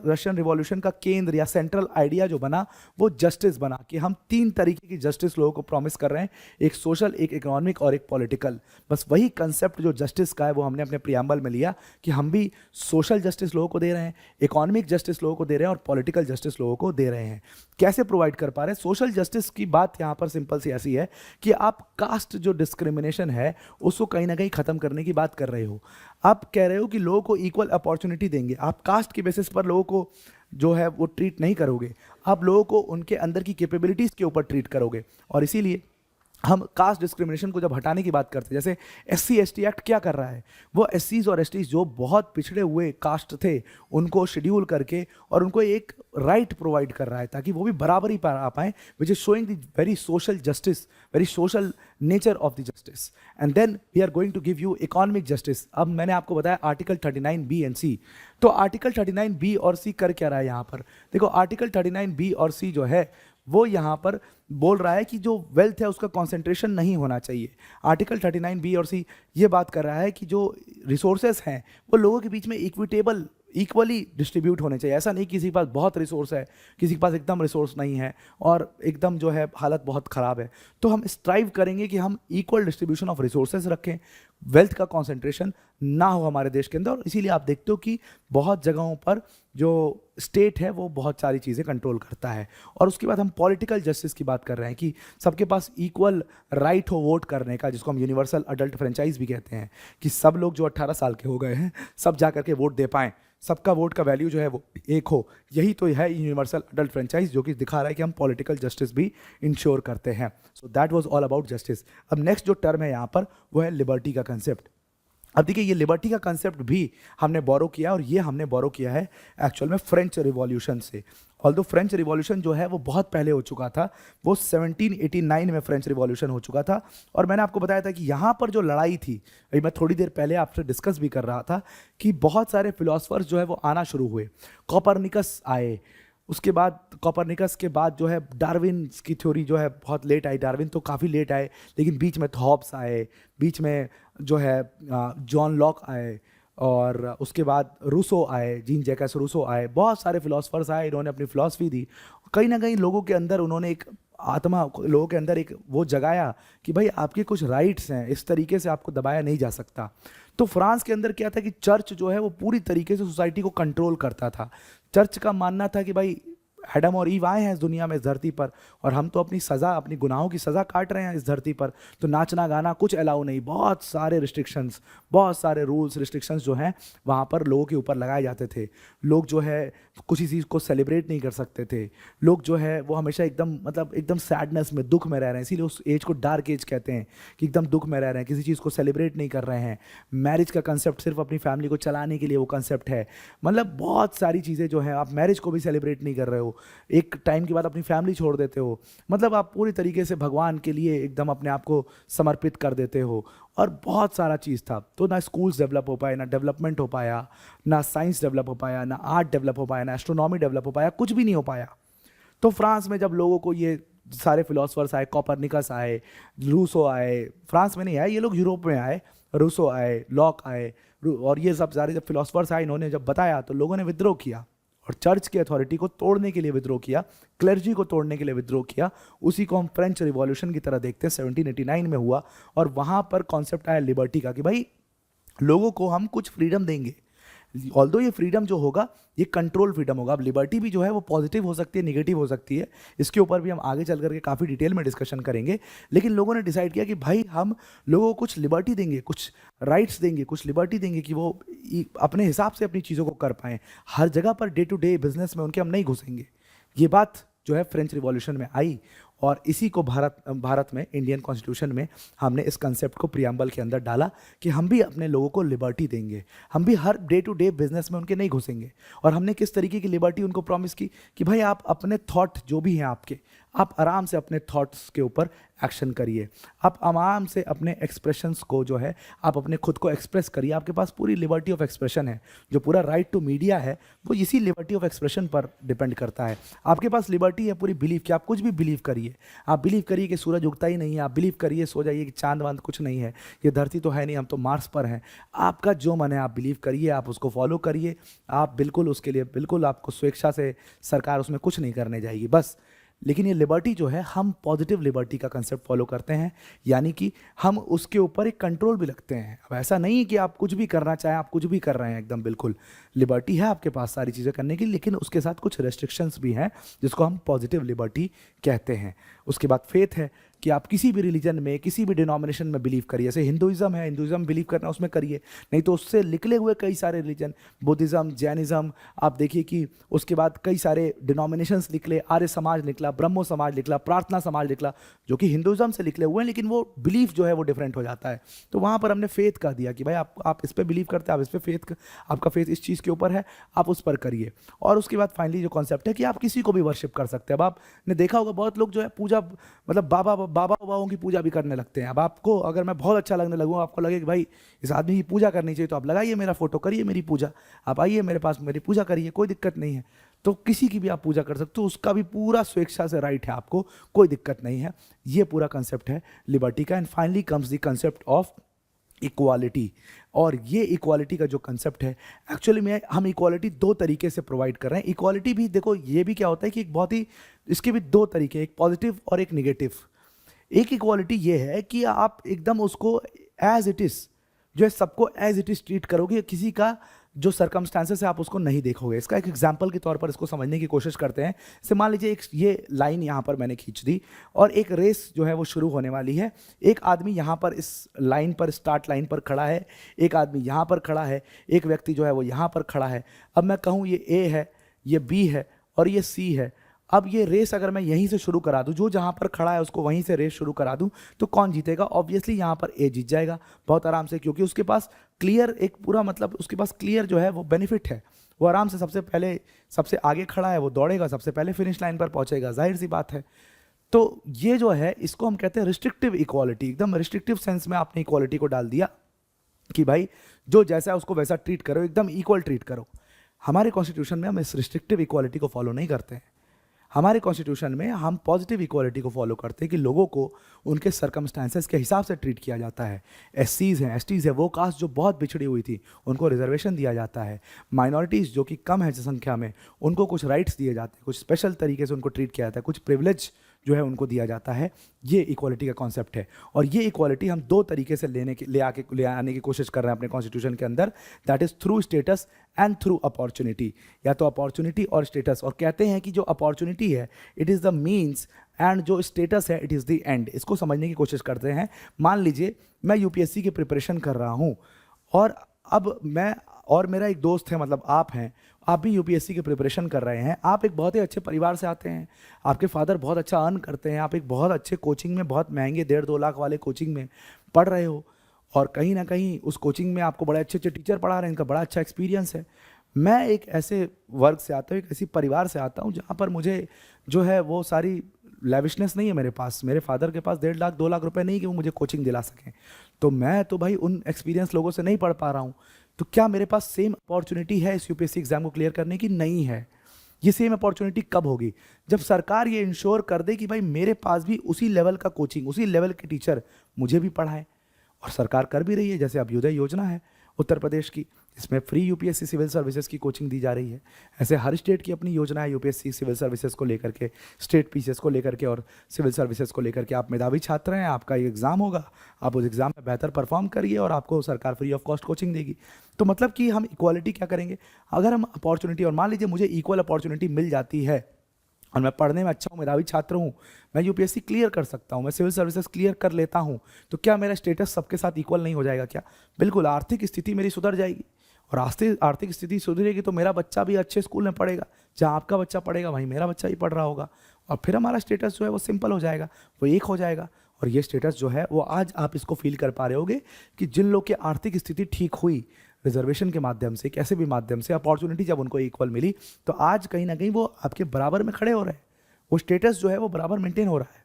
S1: रशियन रिवॉल्यूशन का केंद्र या सेंट्रल आइडिया जो बना वो जस्टिस बना, कि हम 3 तरीके की जस्टिस लोगों को प्रॉमिस कर रहे हैं, एक सोशल, एक इकोनॉमिक और एक पॉलिटिकल। बस वही कंसेप्ट जो जस्टिस का है वो हमने अपने प्रियम्बल में लिया कि हम भी सोशल जस्टिस लोगों को दे रहे हैं, इकोनॉमिक जस्टिस लोगों को दे रहे हैं, और पॉलिटिकल जस्टिस लोगों को दे रहे हैं। कैसे प्रोवाइड कर पा रहे हैं सोशल जस्टिस की बात यहाँ पर सिंपल सी ऐसी है कि आप कास्ट जो डिस्क्रिमिनेशन है उसको कहीं ना कहीं खत्म करने की बात कर रहे हो। आप कह रहे हो कि लोगों को इक्वल अपॉर्चुनिटी देंगे, आप कास्ट के बेसिस पर लोगों को जो है वो ट्रीट नहीं करोगे, आप लोगों को उनके अंदर की कैपेबिलिटीज़ के ऊपर ट्रीट करोगे। और इसीलिए हम कास्ट डिस्क्रिमिनेशन को जब हटाने की बात करते हैं, जैसे SC/ST एक्ट क्या कर रहा है, वो SCs और STs जो बहुत पिछड़े हुए कास्ट थे उनको शेड्यूल करके और उनको एक राइट प्रोवाइड कर रहा है ताकि वो भी बराबरी पर आ पाए, which is showing the very social justice, very social nature of the justice. And then we are going to give you economic justice. अब मैंने आपको बताया आर्टिकल 39B एंड C, तो आर्टिकल 39B और C कर क्या रहा है यहाँ पर, देखो आर्टिकल 39B और C जो है वो यहाँ पर बोल रहा है कि जो वेल्थ है उसका कॉन्सेंट्रेशन नहीं होना चाहिए। आर्टिकल 39B और C ये बात कर रहा है कि जो रिसोर्सेस हैं वो लोगों के बीच में इक्विटेबल, इक्वली डिस्ट्रीब्यूट होने चाहिए। ऐसा नहीं किसी के पास बहुत रिसोर्स है, किसी के पास एकदम रिसोर्स नहीं है और एकदम जो है हालत बहुत ख़राब है। तो हम स्ट्राइव करेंगे कि हम इक्वल डिस्ट्रीब्यूशन ऑफ रिसोर्सेज रखें, वेल्थ का कॉन्सेंट्रेशन ना हो हमारे देश के अंदर। और इसीलिए आप देखते हो कि बहुत जगहों पर जो स्टेट है वो बहुत सारी चीज़ें कंट्रोल करता है। और उसके बाद हम पॉलिटिकल जस्टिस की बात कर रहे हैं कि सबके पास इक्वल राइट हो वोट करने का, जिसको हम यूनिवर्सल अडल्ट फ्रेंचाइज भी कहते हैं, कि सब लोग जो 18 साल के हो गए हैं सब जा करके वोट दे पाएँ, सबका वोट का वैल्यू जो है वो एक हो। यही तो है यूनिवर्सल अडल्ट फ्रेंचाइज, जो कि दिखा रहा है कि हम पॉलिटिकल जस्टिस भी इंश्योर करते हैं। So that was all about justice. अब नेक्स्ट जो टर्म है यहाँ पर वो है लिबर्टी का कंसेप्ट। अब देखिए ये लिबर्टी का कंसेप्ट भी हमने बोरो किया, और ये हमने बोरो किया है एक्चुअल में फ्रेंच रिवॉल्यूशन से। ऑल्दो फ्रेंच रिवॉल्यूशन जो है वो बहुत पहले हो चुका था, वो 1789 में फ्रेंच रिवॉल्यूशन हो चुका था। और मैंने आपको बताया था कि यहाँ पर जो लड़ाई थी, अभी मैं थोड़ी देर पहले आपसे डिस्कस भी कर रहा था कि बहुत सारे फिलोसफर्स जो है वो आना शुरू हुए। कॉपरनिकस आए, उसके बाद कॉपरनिकस के बाद जो है डार्विन की थ्योरी जो है बहुत लेट आई, डार्विन तो काफ़ी लेट आए, लेकिन बीच में थॉब्स आए, बीच में जो है जॉन लॉक आए, और उसके बाद रूसो आए, जीन जैकस रूसो आए, बहुत सारे फिलोसफर्स आए, इन्होंने अपनी फिलॉसफी दी। कहीं ना कहीं लोगों के अंदर उन्होंने एक आत्मा, लोगों के अंदर एक वो जगाया कि भाई आपके कुछ राइट्स हैं, इस तरीके से आपको दबाया नहीं जा सकता। तो फ्रांस के अंदर क्या था कि चर्च जो है वो पूरी तरीके से सोसाइटी को कंट्रोल करता था। चर्च का मानना था कि भाई एडम और ईव आए हैं इस दुनिया में, इस धरती पर, और हम तो अपनी सज़ा, अपनी गुनाहों की सज़ा काट रहे हैं इस धरती पर, तो नाचना गाना कुछ अलाउ नहीं। बहुत सारे रिस्ट्रिक्शंस, बहुत सारे रूल्स रिस्ट्रिक्शंस जो हैं वहाँ पर लोगों के ऊपर लगाए जाते थे। लोग जो है कुछ ही चीज़ को सेलिब्रेट नहीं कर सकते थे। लोग जो है वो हमेशा एकदम मतलब एकदम सैडनेस में, दुख में रह रहे हैं, इसीलिए उस एज को डार्क एज कहते हैं, कि एकदम दुख में रह रहे हैं, किसी चीज़ को सेलिब्रेट नहीं कर रहे हैं। मैरिज का कंसेप्ट सिर्फ अपनी फैमिली को चलाने के लिए वो कंसेप्ट है। मतलब बहुत सारी चीज़ें जो हैं, आप मैरिज को भी सेलिब्रेट नहीं कर रहे हो, एक टाइम के बाद अपनी फैमिली छोड़ देते हो, मतलब आप पूरी तरीके से भगवान के लिए एकदम अपने आप को समर्पित कर देते हो। और बहुत सारा चीज़ था, तो ना स्कूल्स डेवलप हो पाए, ना डेवलपमेंट हो पाया, ना साइंस डेवलप हो पाया, ना आर्ट डेवलप हो पाया, ना एस्ट्रोनॉमी डेवलप हो पाया, कुछ भी नहीं हो पाया। तो फ्रांस में जब लोगों को ये सारे फिलोसफर्स आए, कॉपरनिकस आए, रूसो आए, फ्रांस में नहीं आए ये लोग, यूरोप में आए, रूसो आए, लॉक आए, और ये सब सारे जब फिलोसफर्स आए, इन्होंने जब बताया तो लोगों ने विद्रोह किया। और चर्च की अथॉरिटी को तोड़ने के लिए विद्रोह किया, क्लर्जी को तोड़ने के लिए विद्रोह किया। उसी को हम फ्रेंच रिवॉल्यूशन की तरह देखते हैं, 1789 में हुआ। और वहां पर कॉन्सेप्ट आया लिबर्टी का कि भाई लोगों को हम कुछ फ्रीडम देंगे, ऑल्दो ये फ्रीडम जो होगा ये कंट्रोल फ्रीडम होगा। अब लिबर्टी भी जो है वो पॉजिटिव हो सकती है, निगेटिव हो सकती है, इसके ऊपर भी हम आगे चल करके काफ़ी डिटेल में डिस्कशन करेंगे। लेकिन लोगों ने डिसाइड किया कि भाई हम लोगों को कुछ लिबर्टी देंगे, कुछ राइट्स देंगे, कुछ लिबर्टी देंगे कि वो अपने हिसाब से अपनी चीज़ों को कर पाएँ। हर जगह per day to day business में उनके हम नहीं घुसेंगे। ये बात जो है फ्रेंच रिवॉल्यूशन में आई और इसी को भारत में इंडियन कॉन्स्टिट्यूशन में हमने इस कंसेप्ट को प्रियम्बल के अंदर डाला कि हम भी अपने लोगों को लिबर्टी देंगे, हम भी हर डे टू डे बिजनेस में उनके नहीं घुसेंगे। और हमने किस तरीके की लिबर्टी उनको प्रॉमिस की कि भाई आप अपने थॉट जो भी हैं आपके, आप आराम से अपने थॉट्स के ऊपर एक्शन करिए, आप आराम से अपने एक्सप्रेशंस को जो है आप अपने खुद को एक्सप्रेस करिए। आपके पास पूरी लिबर्टी ऑफ एक्सप्रेशन है, जो पूरा राइट टू मीडिया है वो इसी लिबर्टी ऑफ एक्सप्रेशन पर डिपेंड करता है। आपके पास लिबर्टी है पूरी बिलीव कि आप कुछ भी बिलीव करिए, आप बिलीव करिए कि सूरज उगता ही नहीं है, आप बिलीव करिए सो जाइए कि चांद वांद कुछ नहीं है, ये धरती तो है नहीं, हम तो मार्स पर हैं। आपका जो मन है आप बिलीव करिए, आप उसको फॉलो करिए, आप बिल्कुल उसके लिए बिल्कुल आपको स्वेच्छा से सरकार उसमें कुछ नहीं करने जाएगी बस। लेकिन ये लिबर्टी जो है हम पॉजिटिव लिबर्टी का कंसेप्ट फॉलो करते हैं, यानी कि हम उसके ऊपर एक कंट्रोल भी लगते हैं। अब ऐसा नहीं है कि आप कुछ भी करना चाहें, आप कुछ भी कर रहे हैं, एकदम बिल्कुल लिबर्टी है आपके पास सारी चीज़ें करने की, लेकिन उसके साथ कुछ रेस्ट्रिक्शंस भी हैं जिसको हम पॉजिटिव लिबर्टी कहते हैं। उसके बाद फेथ है कि आप किसी भी रिलीजन में, किसी भी डिनोमिनेशन में बिलीव करिए। जैसे हिंदुइज्म है, हिंदुइज्म बिलीव करना उसमें करिए, नहीं तो उससे निकले हुए कई सारे रिलीजन, बुद्धिज़्म, जैनिज़्म, आप देखिए कि उसके बाद कई सारे डिनोमिनेशंस निकले, आर्य समाज निकला, ब्रह्मो समाज निकला, प्रार्थना समाज निकला, जो कि हिंदुइज्म से निकले हुए हैं, लेकिन वो बिलीफ जो है वो डिफरेंट हो जाता है। तो वहाँ पर हमने फेथ कह दिया कि भाई आप इस पर बिलीव करते हैं, आप इस पर फेथ, आपका फेथ इस चीज़ के ऊपर है, आप उस पर करिए। और उसके बाद फाइनली जो कॉन्सेप्ट है कि आप किसी को भी वर्शिप कर सकते हैं। अब आपने देखा होगा बहुत लोग जो है पूजा, मतलब बाबाओं की पूजा भी करने लगते हैं। अब आपको अगर मैं बहुत अच्छा लगने लगूँ, आपको लगे कि भाई इस आदमी की पूजा करनी चाहिए, तो आप लगाइए मेरा फोटो, करिए मेरी पूजा, आप आइए मेरे पास, मेरी पूजा करिए, कोई दिक्कत नहीं है। तो किसी की भी आप पूजा कर सकते हो, उसका भी पूरा स्वेच्छा से राइट है, आपको कोई दिक्कत नहीं है। ये पूरा कंसेप्ट है लिबर्टी का। And finally comes the concept of equality. और ये इक्वालिटी का जो कंसेप्ट है, एक्चुअली में हम इक्वालिटी दो तरीके से प्रोवाइड कर रहे हैं। इक्वालिटी भी देखो, ये भी क्या होता है कि एक बहुत ही, इसके भी दो तरीके, एक पॉजिटिव और एक निगेटिव। एक इक्वालिटी ये है कि आप एकदम उसको एज इट इज जो है सबको एज इट इज ट्रीट करोगे, किसी का जो सर्कमस्टांसेस है आप उसको नहीं देखोगे। इसका एक एग्जांपल के तौर पर इसको समझने की कोशिश करते हैं। जैसे मान लीजिए एक ये लाइन यहाँ पर मैंने खींच दी और एक रेस जो है वो शुरू होने वाली है। एक आदमी यहाँ पर इस लाइन पर, स्टार्ट लाइन पर खड़ा है, एक आदमी यहाँ पर खड़ा है, एक व्यक्ति जो है वो यहाँ पर खड़ा है। अब मैं कहूँ ये ए है, ये बी है और ये सी है। अब ये रेस अगर मैं यहीं से शुरू करा दूं, जो जहां पर खड़ा है उसको वहीं से रेस शुरू करा दूं, तो कौन जीतेगा? ऑब्वियसली यहां पर ए जीत जाएगा बहुत आराम से, क्योंकि उसके पास क्लियर एक पूरा, मतलब उसके पास क्लियर जो है वो बेनिफिट है। वो आराम से सबसे पहले, सबसे आगे खड़ा है, वो दौड़ेगा, सबसे पहले फिनिश लाइन पर पहुंचेगा, जाहिर सी बात है। तो ये जो है इसको हम कहते हैं रिस्ट्रिक्टिव इक्वालिटी। एकदम रिस्ट्रिक्टिव सेंस में आपने इक्वालिटी को डाल दिया कि भाई जो जैसा है उसको वैसा ट्रीट करो, एकदम इक्वल ट्रीट करो। हमारे कॉन्स्टिट्यूशन में हम इस रिस्ट्रिक्टिव इक्वालिटी को फॉलो नहीं करते हैं। हमारे कॉन्स्टिट्यूशन में हम पॉजिटिव इक्वालिटी को फॉलो करते हैं कि लोगों को उनके सर्कमस्टांसेस के हिसाब से ट्रीट किया जाता है। एससीज हैं, एसटीज है, वो कास्ट जो बहुत पिछड़ी हुई थी उनको रिजर्वेशन दिया जाता है। माइनॉरिटीज़ जो कि कम है संख्या में, उनको कुछ राइट्स दिए जाते हैं, कुछ स्पेशल तरीके से उनको ट्रीट किया जाता है, कुछ प्रिविलेज जो है उनको दिया जाता है। ये इक्वालिटी का कॉन्सेप्ट है। और ये इक्वालिटी हम दो तरीके से ले आने की कोशिश कर रहे हैं अपने कॉन्स्टिट्यूशन के अंदर, that is through status and through opportunity. या तो अपॉर्चुनिटी और स्टेटस। और कहते हैं कि जो अपॉर्चुनिटी है it is the means and जो स्टेटस है इट इज़ द एंड। इसको समझने की कोशिश करते हैं। मान लीजिए मैं यूपीएससी की प्रिपरेशन कर रहा हूँ और अब मैं और मेरा एक दोस्त है, मतलब आप हैं, आप भी यूपीएससी की प्रिपरेशन कर रहे हैं। आप एक बहुत ही अच्छे परिवार से आते हैं, आपके फादर बहुत अच्छा अर्न करते हैं, आप एक बहुत अच्छे कोचिंग में, बहुत महंगे 1.5-2 लाख वाले कोचिंग में पढ़ रहे हो और कहीं ना कहीं उस कोचिंग में आपको बड़े अच्छे अच्छे टीचर पढ़ा रहे हैं, इनका बड़ा अच्छा एक्सपीरियंस है। मैं एक ऐसे वर्ग से आता हूँ, एक ऐसी परिवार से आता हूँ जहाँ पर मुझे जो है वो सारी लेविशनेस नहीं है मेरे पास। मेरे फादर के पास 1.5 लाख 2 लाख रुपए नहीं कि वो मुझे कोचिंग दिला सकें। तो मैं तो भाई उन एक्सपीरियंस लोगों से नहीं पढ़ पा रहा हूँ। तो क्या मेरे पास सेम अपॉर्चुनिटी है इस यूपीएससी एग्जाम को क्लियर करने की? नहीं है। ये सेम अपॉर्चुनिटी कब होगी? जब सरकार ये इंश्योर कर दे कि भाई मेरे पास भी उसी लेवल का कोचिंग, उसी लेवल के टीचर मुझे भी पढ़ाए। और सरकार कर भी रही है। जैसे अभ्युदय योजना है उत्तर प्रदेश की, इसमें फ्री यूपीएससी सिविल सर्विसेज की कोचिंग दी जा रही है। ऐसे हर स्टेट की अपनी योजना है यूपीएससी सिविल सर्विसेज को लेकर के, स्टेट पीसीएस को लेकर के और सिविल सर्विसेज को लेकर के। आप मेधावी छात्र हैं, आपका एक एग्ज़ाम होगा, आप उस एग्ज़ाम में बेहतर परफॉर्म करिए और आपको सरकार फ्री ऑफ कॉस्ट कोचिंग देगी। तो मतलब कि हम इक्वालिटी क्या करेंगे, अगर हम अपॉर्चुनिटी, और मान लीजिए मुझे इक्वल अपॉर्चुनिटी मिल जाती है और मैं पढ़ने में अच्छा हूँ, मेधावी छात्र हूँ, मैं यूपीएससी क्लियर कर सकता हूँ, मैं सिविल सर्विसेज क्लियर कर लेता हूँ, तो क्या मेरा स्टेटस सबके साथ इक्वल नहीं हो जाएगा क्या? बिल्कुल, आर्थिक स्थिति मेरी सुधर जाएगी, और आर्थिक स्थिति सुधरेगी तो मेरा बच्चा भी अच्छे स्कूल में पढ़ेगा, जहाँ आपका बच्चा पढ़ेगा वहीं मेरा बच्चा भी पढ़ रहा होगा, और फिर हमारा स्टेटस जो है वो सिंपल हो जाएगा, वो एक हो जाएगा। और ये स्टेटस जो है वो आज आप इसको फील कर पा रहे होगे कि जिन लोग की आर्थिक स्थिति ठीक हुई, रिजर्वेशन के माध्यम से, कैसे भी माध्यम से अपॉर्चुनिटी जब उनको इक्वल मिली, तो आज कहीं ना कहीं वो आपके बराबर में खड़े हो रहे हैं, वो स्टेटस जो है वो बराबर मेंटेन हो रहा है।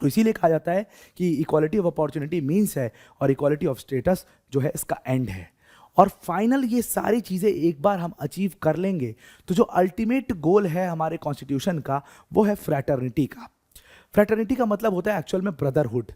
S1: तो इसीलिए कहा जाता है कि इक्वालिटी ऑफ अपॉर्चुनिटी मीन्स है, और इक्वालिटी ऑफ स्टेटस जो है इसका एंड है। और फाइनल ये सारी चीज़ें एक बार हम अचीव कर लेंगे तो जो अल्टीमेट गोल है हमारे कॉन्स्टिट्यूशन का वो है फ्रैटर्निटी का। फ्रैटर्निटी का मतलब होता है एक्चुअल में ब्रदरहुड।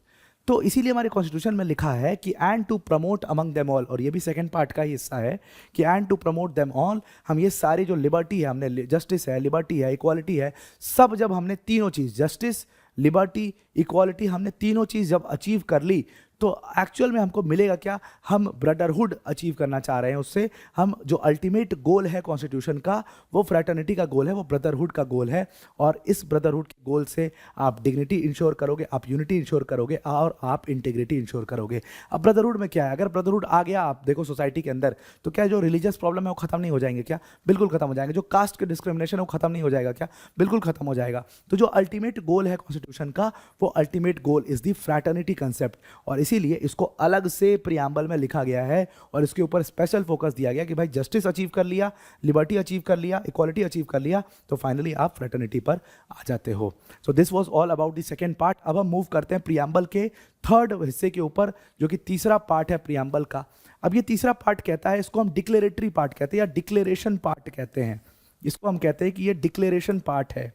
S1: तो इसीलिए हमारे कॉन्स्टिट्यूशन में लिखा है कि and to promote among them all, और ये भी सेकंड पार्ट का ही हिस्सा है कि and to promote them all, हम ये सारी जो लिबर्टी है, हमने जस्टिस है, लिबर्टी है, इक्वालिटी है, सब जब हमने तीनों चीज़, जस्टिस, लिबर्टी, इक्वालिटी, हमने तीनों चीज़ जब अचीव कर ली तो एक्चुअल में हमको मिलेगा क्या, हम ब्रदरहुड अचीव करना चाह रहे हैं। उससे हम जो अल्टीमेट गोल है कॉन्स्टिट्यूशन का वो फ्रैटर्निटी का गोल है, वो ब्रदरहुड का गोल है, और इस ब्रदरहुड के गोल से आप डिग्निटी इंश्योर करोगे, आप यूनिटी इंश्योर करोगे और आप इंटीग्रिटी इंश्योर करोगे। अब ब्रदरहुड में क्या है, अगर ब्रदरहुड आ गया आप देखो सोसाइटी के अंदर, तो क्या जो रिलीजियस प्रॉब्लम है वो खत्म नहीं हो जाएंगे क्या? बिल्कुल खत्म हो जाएंगे। जो कास्ट के डिस्क्रिमिनेशन है वो खत्म नहीं हो जाएगा क्या? बिल्कुल खत्म हो जाएगा। तो जो अल्टीमेट गोल है कॉन्स्टिट्यूशन का, वो ultimate goal is the fraternity concept, और इसीलिए इसको अलग से प्रियम्बल में लिखा गया है और इसके ऊपर स्पेशल फोकस दिया गया कि भाई जस्टिस अचीव कर लिया, लिबर्टी अचीव कर लिया, इक्वालिटी अचीव कर लिया, तो फाइनली आप फ्रैटर्निटी पर आ जाते हो। So this was all about the second part. अब हम मूव करते हैं प्रियम्बल के थर्ड हिस्से के ऊपर, जो कि तीसरा पार्ट है प्रियम्बल का। अब ये तीसरा पार्ट कहता है, इसको हम डिक्लेरेटरी पार्ट कहते हैं या डिक्लेरेशन पार्ट कहते हैं। इसको हम कहते हैं कि ये डिक्लेरेशन पार्ट है,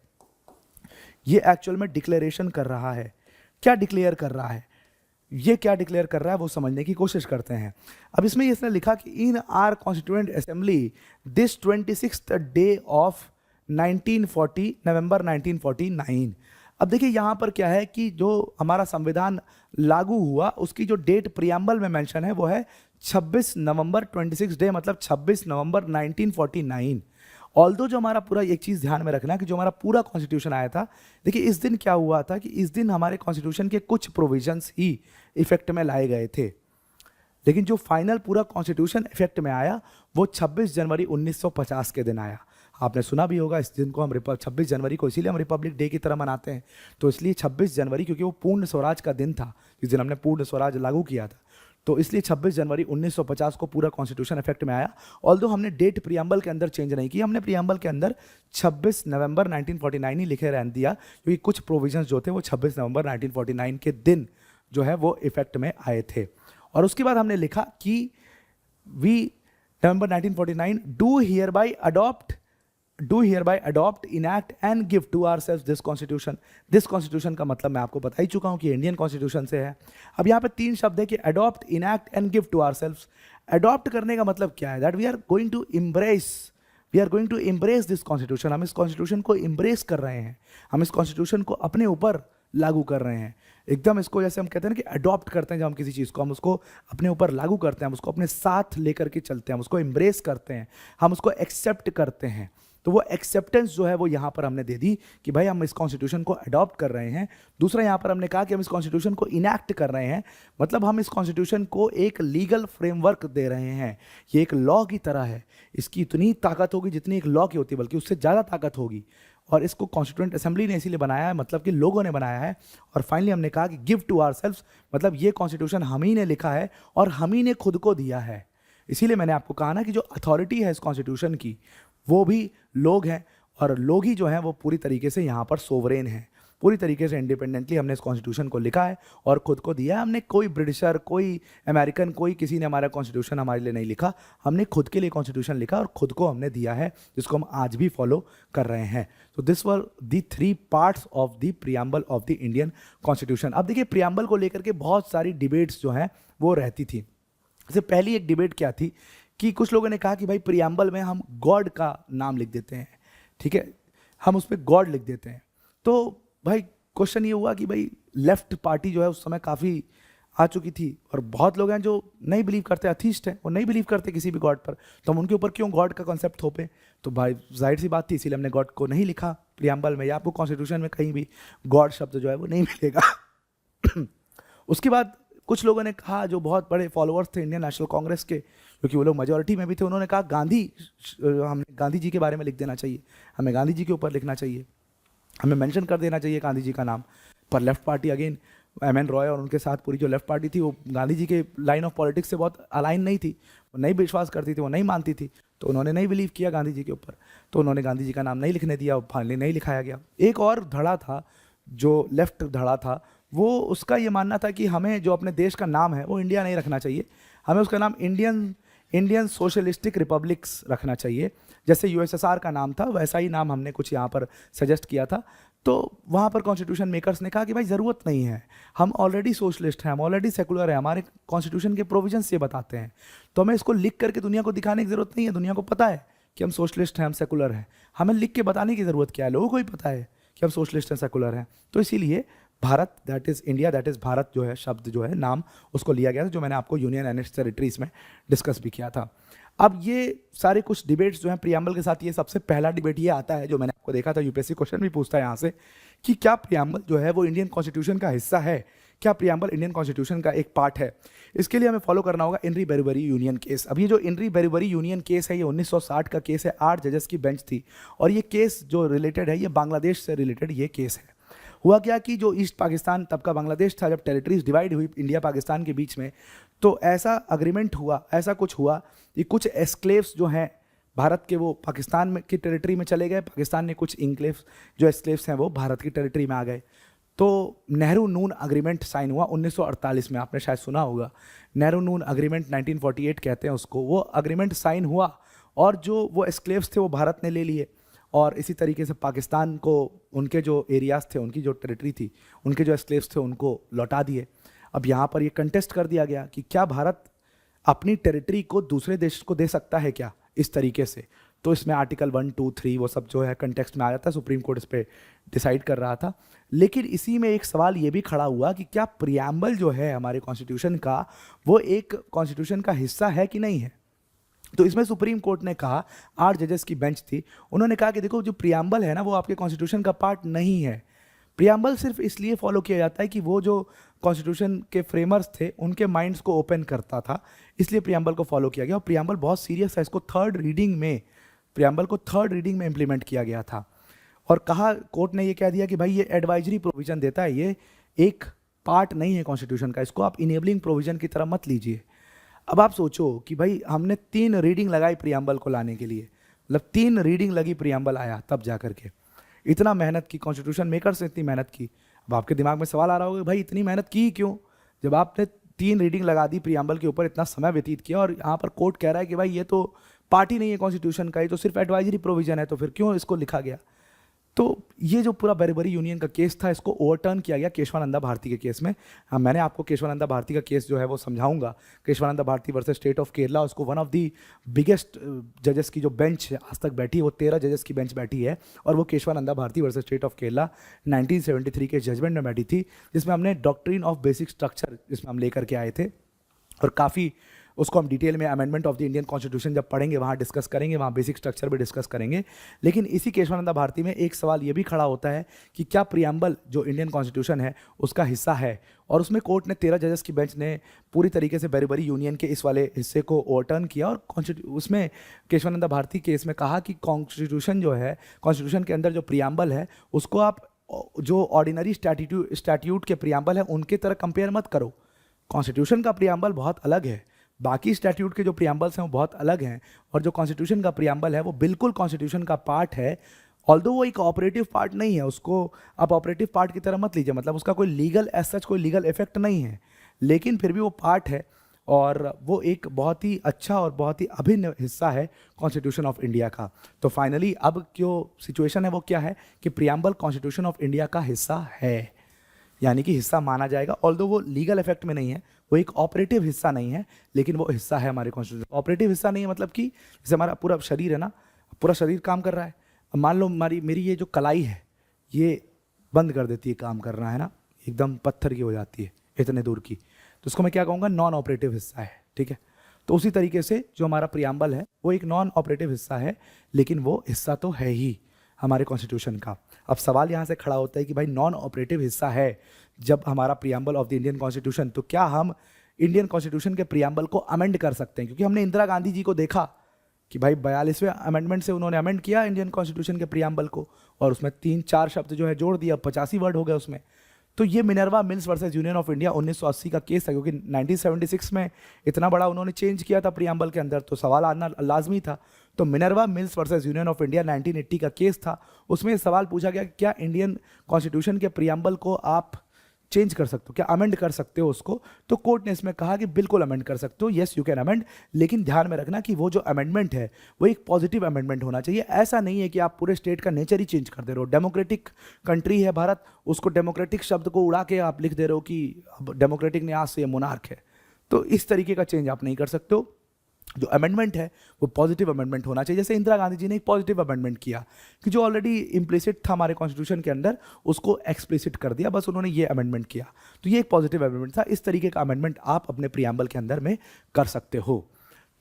S1: ये एक्चुअल में डिक्लेरेशन कर रहा है। क्या डिक्लेयर कर रहा है, ये क्या डिक्लेयर कर रहा है वो समझने की कोशिश करते हैं। अब इसमें इसने लिखा कि इन our constituent assembly this 26th day of 1940 नवंबर 1949। अब देखिए यहाँ पर क्या है कि जो हमारा संविधान लागू हुआ उसकी जो डेट प्रियम्बल में मेंशन है वो है 26 नवंबर 26 डे, मतलब 26 नवंबर 1949। ऑल्दो जो हमारा पूरा, एक चीज़ ध्यान में रखना कि जो हमारा पूरा कॉन्स्टिट्यूशन आया था, देखिए इस दिन क्या हुआ था कि इस दिन हमारे कॉन्स्टिट्यूशन के कुछ प्रोविजंस ही इफेक्ट में लाए गए थे, लेकिन जो फाइनल पूरा कॉन्स्टिट्यूशन इफेक्ट में आया वो 26 जनवरी 1950 के दिन आया। आपने सुना भी होगा इस दिन को हम 26 जनवरी को इसीलिए हम रिपब्लिक डे की तरह मनाते हैं। तो इसलिए 26 जनवरी क्योंकि वो पूर्ण स्वराज का दिन था, जिस दिन हमने पूर्ण स्वराज लागू किया था, तो इसलिए 26 जनवरी 1950 को पूरा कॉन्स्टिट्यूशन इफेक्ट में आया। ऑल्दो हमने डेट प्रियम्बल के अंदर चेंज नहीं की, हमने प्रियम्बल के अंदर 26 नवंबर 1949 ही लिखे रहने दिया, क्योंकि कुछ प्रोविजंस जो थे वो 26 नवंबर 1949 के दिन जो है वो इफेक्ट में आए थे। और उसके बाद हमने लिखा कि we November 1949 do hereby adopt, enact and give to ourselves this constitution. This constitution का मतलब मैं आपको बता ही चुका हूं कि इंडियन कॉन्स्टिट्यूशन से है। अब यहाँ पे तीन शब्द है कि adopt, enact and give to ourselves. Adopt करने का मतलब क्या है, that we are going to embrace this constitution. हम इस कॉन्स्टिट्यूशन को इम्ब्रेस कर रहे हैं, हम इस कॉन्स्टिट्यूशन को अपने ऊपर लागू कर रहे हैं। एकदम इसको जैसे हम कहते हैं ना कि अडॉप्ट करते हैं, जब हम किसी चीज़ को, हम उसको अपने ऊपर लागू करते हैं, हम उसको अपने साथ लेकर के चलते हैं, हम उसको इम्ब्रेस करते हैं, हम उसको एक्सेप्ट करते हैं। तो वो एक्सेप्टेंस जो है वो यहाँ पर हमने दे दी कि भाई हम इस कॉन्स्टिट्यूशन को अडॉप्ट कर रहे हैं। दूसरा यहाँ पर हमने कहा कि हम इस कॉन्स्टिट्यूशन को इनैक्ट कर रहे हैं, मतलब हम इस कॉन्स्टिट्यूशन को एक लीगल फ्रेमवर्क दे रहे हैं। ये एक लॉ की तरह है, इसकी इतनी ताकत होगी जितनी एक लॉ की होती है, बल्कि उससे ज़्यादा ताकत होगी। और इसको कॉन्स्टिट्यूएंट असेंबली ने इसीलिए बनाया है, मतलब कि लोगों ने बनाया है। और फाइनली हमने कहा कि गिव टू आवरसेल्व्स, मतलब ये कॉन्स्टिट्यूशन हम ही ने लिखा है और हम ही ने खुद को दिया है। इसीलिए मैंने आपको कहा ना कि जो अथॉरिटी है इस कॉन्स्टिट्यूशन की वो भी लोग हैं, और लोग ही जो हैं वो पूरी तरीके से यहाँ पर सोवरेन हैं। पूरी तरीके से इंडिपेंडेंटली हमने इस कॉन्स्टिट्यूशन को लिखा है और खुद को दिया है। हमने कोई ब्रिटिशर, कोई अमेरिकन, कोई किसी ने हमारा कॉन्स्टिट्यूशन हमारे लिए नहीं लिखा, हमने खुद के लिए कॉन्स्टिट्यूशन लिखा और खुद को हमने दिया है, जिसको हम आज भी फॉलो कर रहे हैं। तो this were the 3 parts of the preamble of the Indian constitution. अब देखिए प्रियम्बल को लेकर के बहुत सारी डिबेट्स जो हैं वो रहती थी। जैसे पहली एक डिबेट क्या थी कि कुछ लोगों ने कहा कि भाई प्रियम्बल में हम गॉड का नाम लिख देते हैं, ठीक है, हम उस पर गॉड लिख देते हैं। तो भाई क्वेश्चन ये हुआ कि भाई लेफ्ट पार्टी जो है उस समय काफ़ी आ चुकी थी और बहुत लोग हैं जो नहीं बिलीव करते, अथीस्ट हैं, वो नहीं बिलीव करते किसी भी गॉड पर, तो हम उनके ऊपर क्यों गॉड का कॉन्सेप्ट थोपे। तो भाई जाहिर सी बात थी, इसीलिए हमने गॉड को नहीं लिखा प्रियम्बल में, या आपको कॉन्स्टिट्यूशन में कहीं भी गॉड शब्द जो है वो नहीं मिलेगा। उसके बाद कुछ लोगों ने कहा, जो बहुत बड़े फॉलोअर्स थे इंडियन नेशनल कांग्रेस के, क्योंकि वो लोग मेजोरिटी में भी थे, उन्होंने कहा हमें गांधी जी के बारे में लिख देना चाहिए, हमें गांधी जी के ऊपर लिखना चाहिए, हमें मेंशन कर देना चाहिए गांधी जी का नाम। पर left party again M N Roy और उनके साथ पूरी जो लेफ्ट पार्टी थी वो गांधी जी के लाइन ऑफ पॉलिटिक्स से बहुत अलाइन नहीं थी, वो नहीं विश्वास करती थी, वो नहीं मानती थी, तो उन्होंने नहीं बिलीव किया गांधी जी के ऊपर, तो उन्होंने गांधी जी का नाम नहीं लिखने दिया, फाइनली नहीं लिखाया गया। एक और धड़ा था, जो लेफ्ट धड़ा था, वो उसका ये मानना था कि हमें जो अपने देश का नाम है वो इंडिया नहीं रखना चाहिए, हमें उसका नाम इंडियन सोशलिस्टिक रिपब्लिक्स रखना चाहिए। जैसे यूएसएसआर का नाम था वैसा ही नाम हमने कुछ यहाँ पर सजेस्ट किया था। तो वहाँ पर कॉन्स्टिट्यूशन मेकर्स ने कहा कि भाई ज़रूरत नहीं है, हम ऑलरेडी सोशलिस्ट हैं, हम ऑलरेडी सेकुलर हैं, हमारे कॉन्स्टिट्यूशन के प्रोविजंस ये बताते हैं, तो हमें इसको लिख करके दुनिया को दिखाने की ज़रूरत नहीं है। दुनिया को पता है कि हम सोशलिस्ट हैं, हम सेकुलर हैं, हमें लिख के बताने की ज़रूरत क्या है, लोगों को ही पता है कि हम सोशलिस्ट हैं, सेकुलर हैं। तो इसीलिए Bharat, that is India, that is Bharat जो है शब्द जो है नाम, उसको लिया गया था, जो मैंने आपको यूनियन एंड इट्स टेरिटरीज में डिस्कस भी किया था। अब ये सारे कुछ डिबेट्स जो हैं प्रियम्बल के साथ, ये सबसे पहला डिबेट ये आता है जो मैंने आपको देखा था, यूपीएससी क्वेश्चन भी पूछता है यहाँ से कि क्या प्रियम्बल जो है वो इंडियन कॉन्स्टिट्यूशन का हिस्सा है, क्या प्रियम्बल इंडियन कॉन्स्टिट्यूशन का एक पार्ट है। इसके लिए हमें फॉलो करना होगा इनरी बेरुबरी यूनियन केस। अब ये जो इनरी बेरुबरी यूनियन केस है, ये 1960 का केस है, 8 जजेस की बेंच थी, और ये केस जो रिलेटेड है ये बांग्लादेश से रिलेटेड ये केस है। हुआ क्या कि जो ईस्ट पाकिस्तान तब का बांग्लादेश था, जब टेरिटरीज डिवाइड हुई इंडिया पाकिस्तान के बीच में, तो ऐसा अग्रीमेंट हुआ, ऐसा कुछ हुआ कि कुछ एस्क्लेव्स जो हैं भारत के वो पाकिस्तान में की टेरिटरी में चले गए, पाकिस्तान ने कुछ इंक्लेव्स जो एस्क्लेव्स हैं वो भारत की टेरिटरी में आ गए। तो नेहरू नून अग्रीमेंट साइन हुआ 1948 में, आपने शायद सुना होगा, नेहरू नून अग्रीमेंट 1948 कहते हैं उसको। वो अग्रीमेंट साइन हुआ और जो वो एस्क्लेव्स थे वो भारत ने ले लिए, और इसी तरीके से पाकिस्तान को उनके जो एरियाज़ थे, उनकी जो टेरिटरी थी, उनके जो एस्क्लेव्स थे उनको लौटा दिए। अब यहाँ पर ये कंटेस्ट कर दिया गया कि क्या भारत अपनी टेरिटरी को दूसरे देश को दे सकता है क्या इस तरीके से। तो इसमें आर्टिकल 1, 2, 3 वो सब जो है कंटेक्स्ट में आ जाता है, सुप्रीम कोर्ट इस पर डिसाइड कर रहा था। लेकिन इसी में एक सवाल ये भी खड़ा हुआ कि क्या प्रियम्बल जो है हमारे कॉन्स्टिट्यूशन का, वो एक कॉन्स्टिट्यूशन का हिस्सा है कि नहीं है। तो इसमें सुप्रीम कोर्ट ने कहा, 8 जजेस की बेंच थी, उन्होंने कहा कि देखो जो प्रियम्बल है ना वो आपके कॉन्स्टिट्यूशन का पार्ट नहीं है। प्रियम्बल सिर्फ इसलिए फॉलो किया जाता है कि वो जो कॉन्स्टिट्यूशन के फ्रेमर्स थे उनके माइंड्स को ओपन करता था, इसलिए प्रियम्बल को फॉलो किया गया। और प्रियम्बल बहुत सीरियस है, इसको प्रियम्बल को थर्ड रीडिंग में इंप्लीमेंट किया गया था। और कहा, कोर्ट ने ये कह दिया कि भाई ये एडवाइजरी प्रोविजन देता है, ये एक पार्ट नहीं है कॉन्स्टिट्यूशन का, इसको आप इनेबलिंग प्रोविजन की तरह मत लीजिए। अब आप सोचो कि भाई हमने 3 रीडिंग लगाई प्रियम्बल को लाने के लिए, मतलब 3 रीडिंग लगी, प्रियम्बल आया तब जा करके, इतना मेहनत की कॉन्स्टिट्यूशन मेकर्स ने, इतनी मेहनत की। अब आपके दिमाग में सवाल आ रहा होगा भाई इतनी मेहनत की क्यों, जब आपने 3 रीडिंग लगा दी प्रियम्बल के ऊपर, इतना समय व्यतीत किया, और यहाँ पर कोर्ट कह रहा है कि भाई ये तो पार्ट ही नहीं है कॉन्स्टिट्यूशन का, ये तो सिर्फ एडवाइजरी प्रोविजन है, तो फिर क्यों इसको लिखा गया। तो ये जो पूरा बेरुबरी यूनियन का केस था, इसको ओवरटर्न किया गया केशवानंदा भारती के केस में। हाँ, मैंने आपको केशवानंदा भारती का केस जो है वो समझाऊंगा, Kesavananda Bharati versus state of Kerala. उसको वन ऑफ दी बिगेस्ट जजेस की जो बेंच आज तक बैठी है, वो 13 जजेस की बेंच बैठी है, और वो Kesavananda Bharati versus state of Kerala 1973 के जजमेंट में बैठी थी, जिसमें हमने डॉक्ट्रिन ऑफ बेसिक स्ट्रक्चर जिसमें हम लेकर के आए थे, और काफ़ी उसको हम डिटेल में amendment of the Indian constitution जब पढ़ेंगे वहाँ डिस्कस करेंगे, वहाँ बेसिक स्ट्रक्चर भी डिस्कस करेंगे। लेकिन इसी केशवानंदा भारती में एक सवाल ये भी खड़ा होता है कि क्या प्रियम्बल जो इंडियन कॉन्स्टिट्यूशन है उसका हिस्सा है, और उसमें कोर्ट ने 13 जजेस की बेंच ने पूरी तरीके से बेरुबरी यूनियन के इस वाले हिस्से को ओवरटर्न किया, और उसमें केशवानंदा भारती केस में कहा कि कॉन्स्टिट्यूशन जो है, कॉन्स्टिट्यूशन के अंदर जो प्रियम्बल है उसको आप जो ऑर्डिनरी स्टैट्यूट के प्रियम्बल है उनके तरह कंपेयर मत करो। कॉन्स्टिट्यूशन का प्रियम्बल बहुत अलग है, बाकी स्टैट्यूट के जो प्रियम्बल्स हैं वो बहुत अलग हैं, और जो कॉन्स्टिट्यूशन का प्रियम्बल है वो बिल्कुल कॉन्स्टिट्यूशन का पार्ट है। ऑल्दो वो एक ऑपरेटिव पार्ट नहीं है, उसको आप ऑपरेटिव पार्ट की तरह मत लीजिए, मतलब उसका कोई लीगल एज सच कोई लीगल इफेक्ट नहीं है, लेकिन फिर भी वो पार्ट है, और वो एक बहुत ही अच्छा और बहुत ही अभिन्न हिस्सा है कॉन्स्टिट्यूशन ऑफ इंडिया का। तो फाइनली अब जो सिचुएशन है वो क्या है कि प्रियम्बल कॉन्स्टिट्यूशन ऑफ इंडिया का हिस्सा है, यानी कि हिस्सा माना जाएगा, ऑल्दो वो लीगल इफेक्ट में नहीं है, वो एक ऑपरेटिव हिस्सा नहीं है, लेकिन वो हिस्सा है हमारे कॉन्स्टिट्यूशन। ऑपरेटिव हिस्सा नहीं है मतलब कि जैसे हमारा पूरा शरीर है ना, पूरा शरीर काम कर रहा है। अब मान लो मेरी ये जो कलाई है ये बंद कर देती है काम करना, है ना, एकदम पत्थर की हो जाती है इतने दूर की, तो उसको मैं क्या कहूँगा, नॉन ऑपरेटिव हिस्सा है, ठीक है। तो उसी तरीके से जो हमारा प्रियम्बल है वो एक नॉन ऑपरेटिव हिस्सा है, लेकिन वो हिस्सा तो है ही हमारे कॉन्स्टिट्यूशन का। अब सवाल यहाँ से खड़ा होता है कि भाई नॉन ऑपरेटिव हिस्सा है जब हमारा preamble of the Indian constitution, तो क्या हम इंडियन कॉन्स्टिट्यूशन के प्रियम्बल को अमेंड कर सकते हैं? क्योंकि हमने इंदिरा गांधी जी को देखा कि भाई 42वें अमेंडमेंट से उन्होंने अमेंड किया इंडियन कॉन्स्टिट्यूशन के प्रियम्बल को, और उसमें 3-4 शब्द जो है जोड़ दिया, 85 वर्ड हो गए उसमें। तो ये Minerva mills versus union of India 1980 का केस था, क्योंकि 1976 में इतना बड़ा उन्होंने चेंज किया था प्रियम्बल के अंदर, तो सवाल आना लाजमी था। तो Minerva mills versus union of India 1980 का केस था, उसमें सवाल पूछा गया कि क्या इंडियन कॉन्स्टिट्यूशन के प्रियम्बल को आप चेंज कर सकते हो, क्या अमेंड कर सकते हो उसको? तो कोर्ट ने इसमें कहा कि बिल्कुल अमेंड कर सकते हो, येस यू कैन अमेंड, लेकिन ध्यान में रखना कि वो जो अमेंडमेंट है वो एक पॉजिटिव अमेंडमेंट होना चाहिए। ऐसा नहीं है कि आप पूरे स्टेट का नेचर ही चेंज कर दे रहे हो। डेमोक्रेटिक कंट्री है भारत, उसको डेमोक्रेटिक शब्द को उड़ा के आप लिख दे रहे हो कि अब डेमोक्रेटिक ने आज से मोनार्क है, तो इस तरीके का चेंज आप नहीं कर सकते हो। जो अमेंडमेंट है वो पॉजिटिव अमेंडमेंट होना चाहिए। जैसे इंदिरा गांधी जी ने एक पॉजिटिव अमेंडमेंट किया कि जो ऑलरेडी इम्प्लिसिट था हमारे कॉन्स्टिट्यूशन के अंदर उसको एक्सप्लिसिट कर दिया, बस उन्होंने ये अमेंडमेंट किया, तो ये एक पॉजिटिव अमेंडमेंट था। इस तरीके का अमेंडमेंट आप अपने प्रियम्बल के अंदर में कर सकते हो।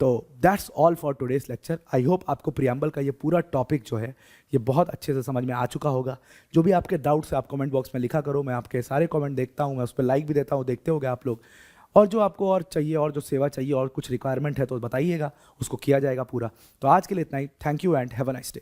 S1: तो that's all for today's lecture. I hope आपको प्रियम्बल का ये पूरा टॉपिक जो है ये बहुत अच्छे से समझ में आ चुका होगा। जो भी आपके डाउट्स है आप कमेंट बॉक्स में लिखा करो, मैं आपके सारे कमेंट देखता हूँ, मैं उस पर लाइक भी देता हूँ, देखते होगे आप लोग। और जो आपको और चाहिए और जो सेवा चाहिए और कुछ रिक्वायरमेंट है तो बताइएगा, उसको किया जाएगा पूरा। तो आज के लिए इतना ही। Thank you and have a nice day.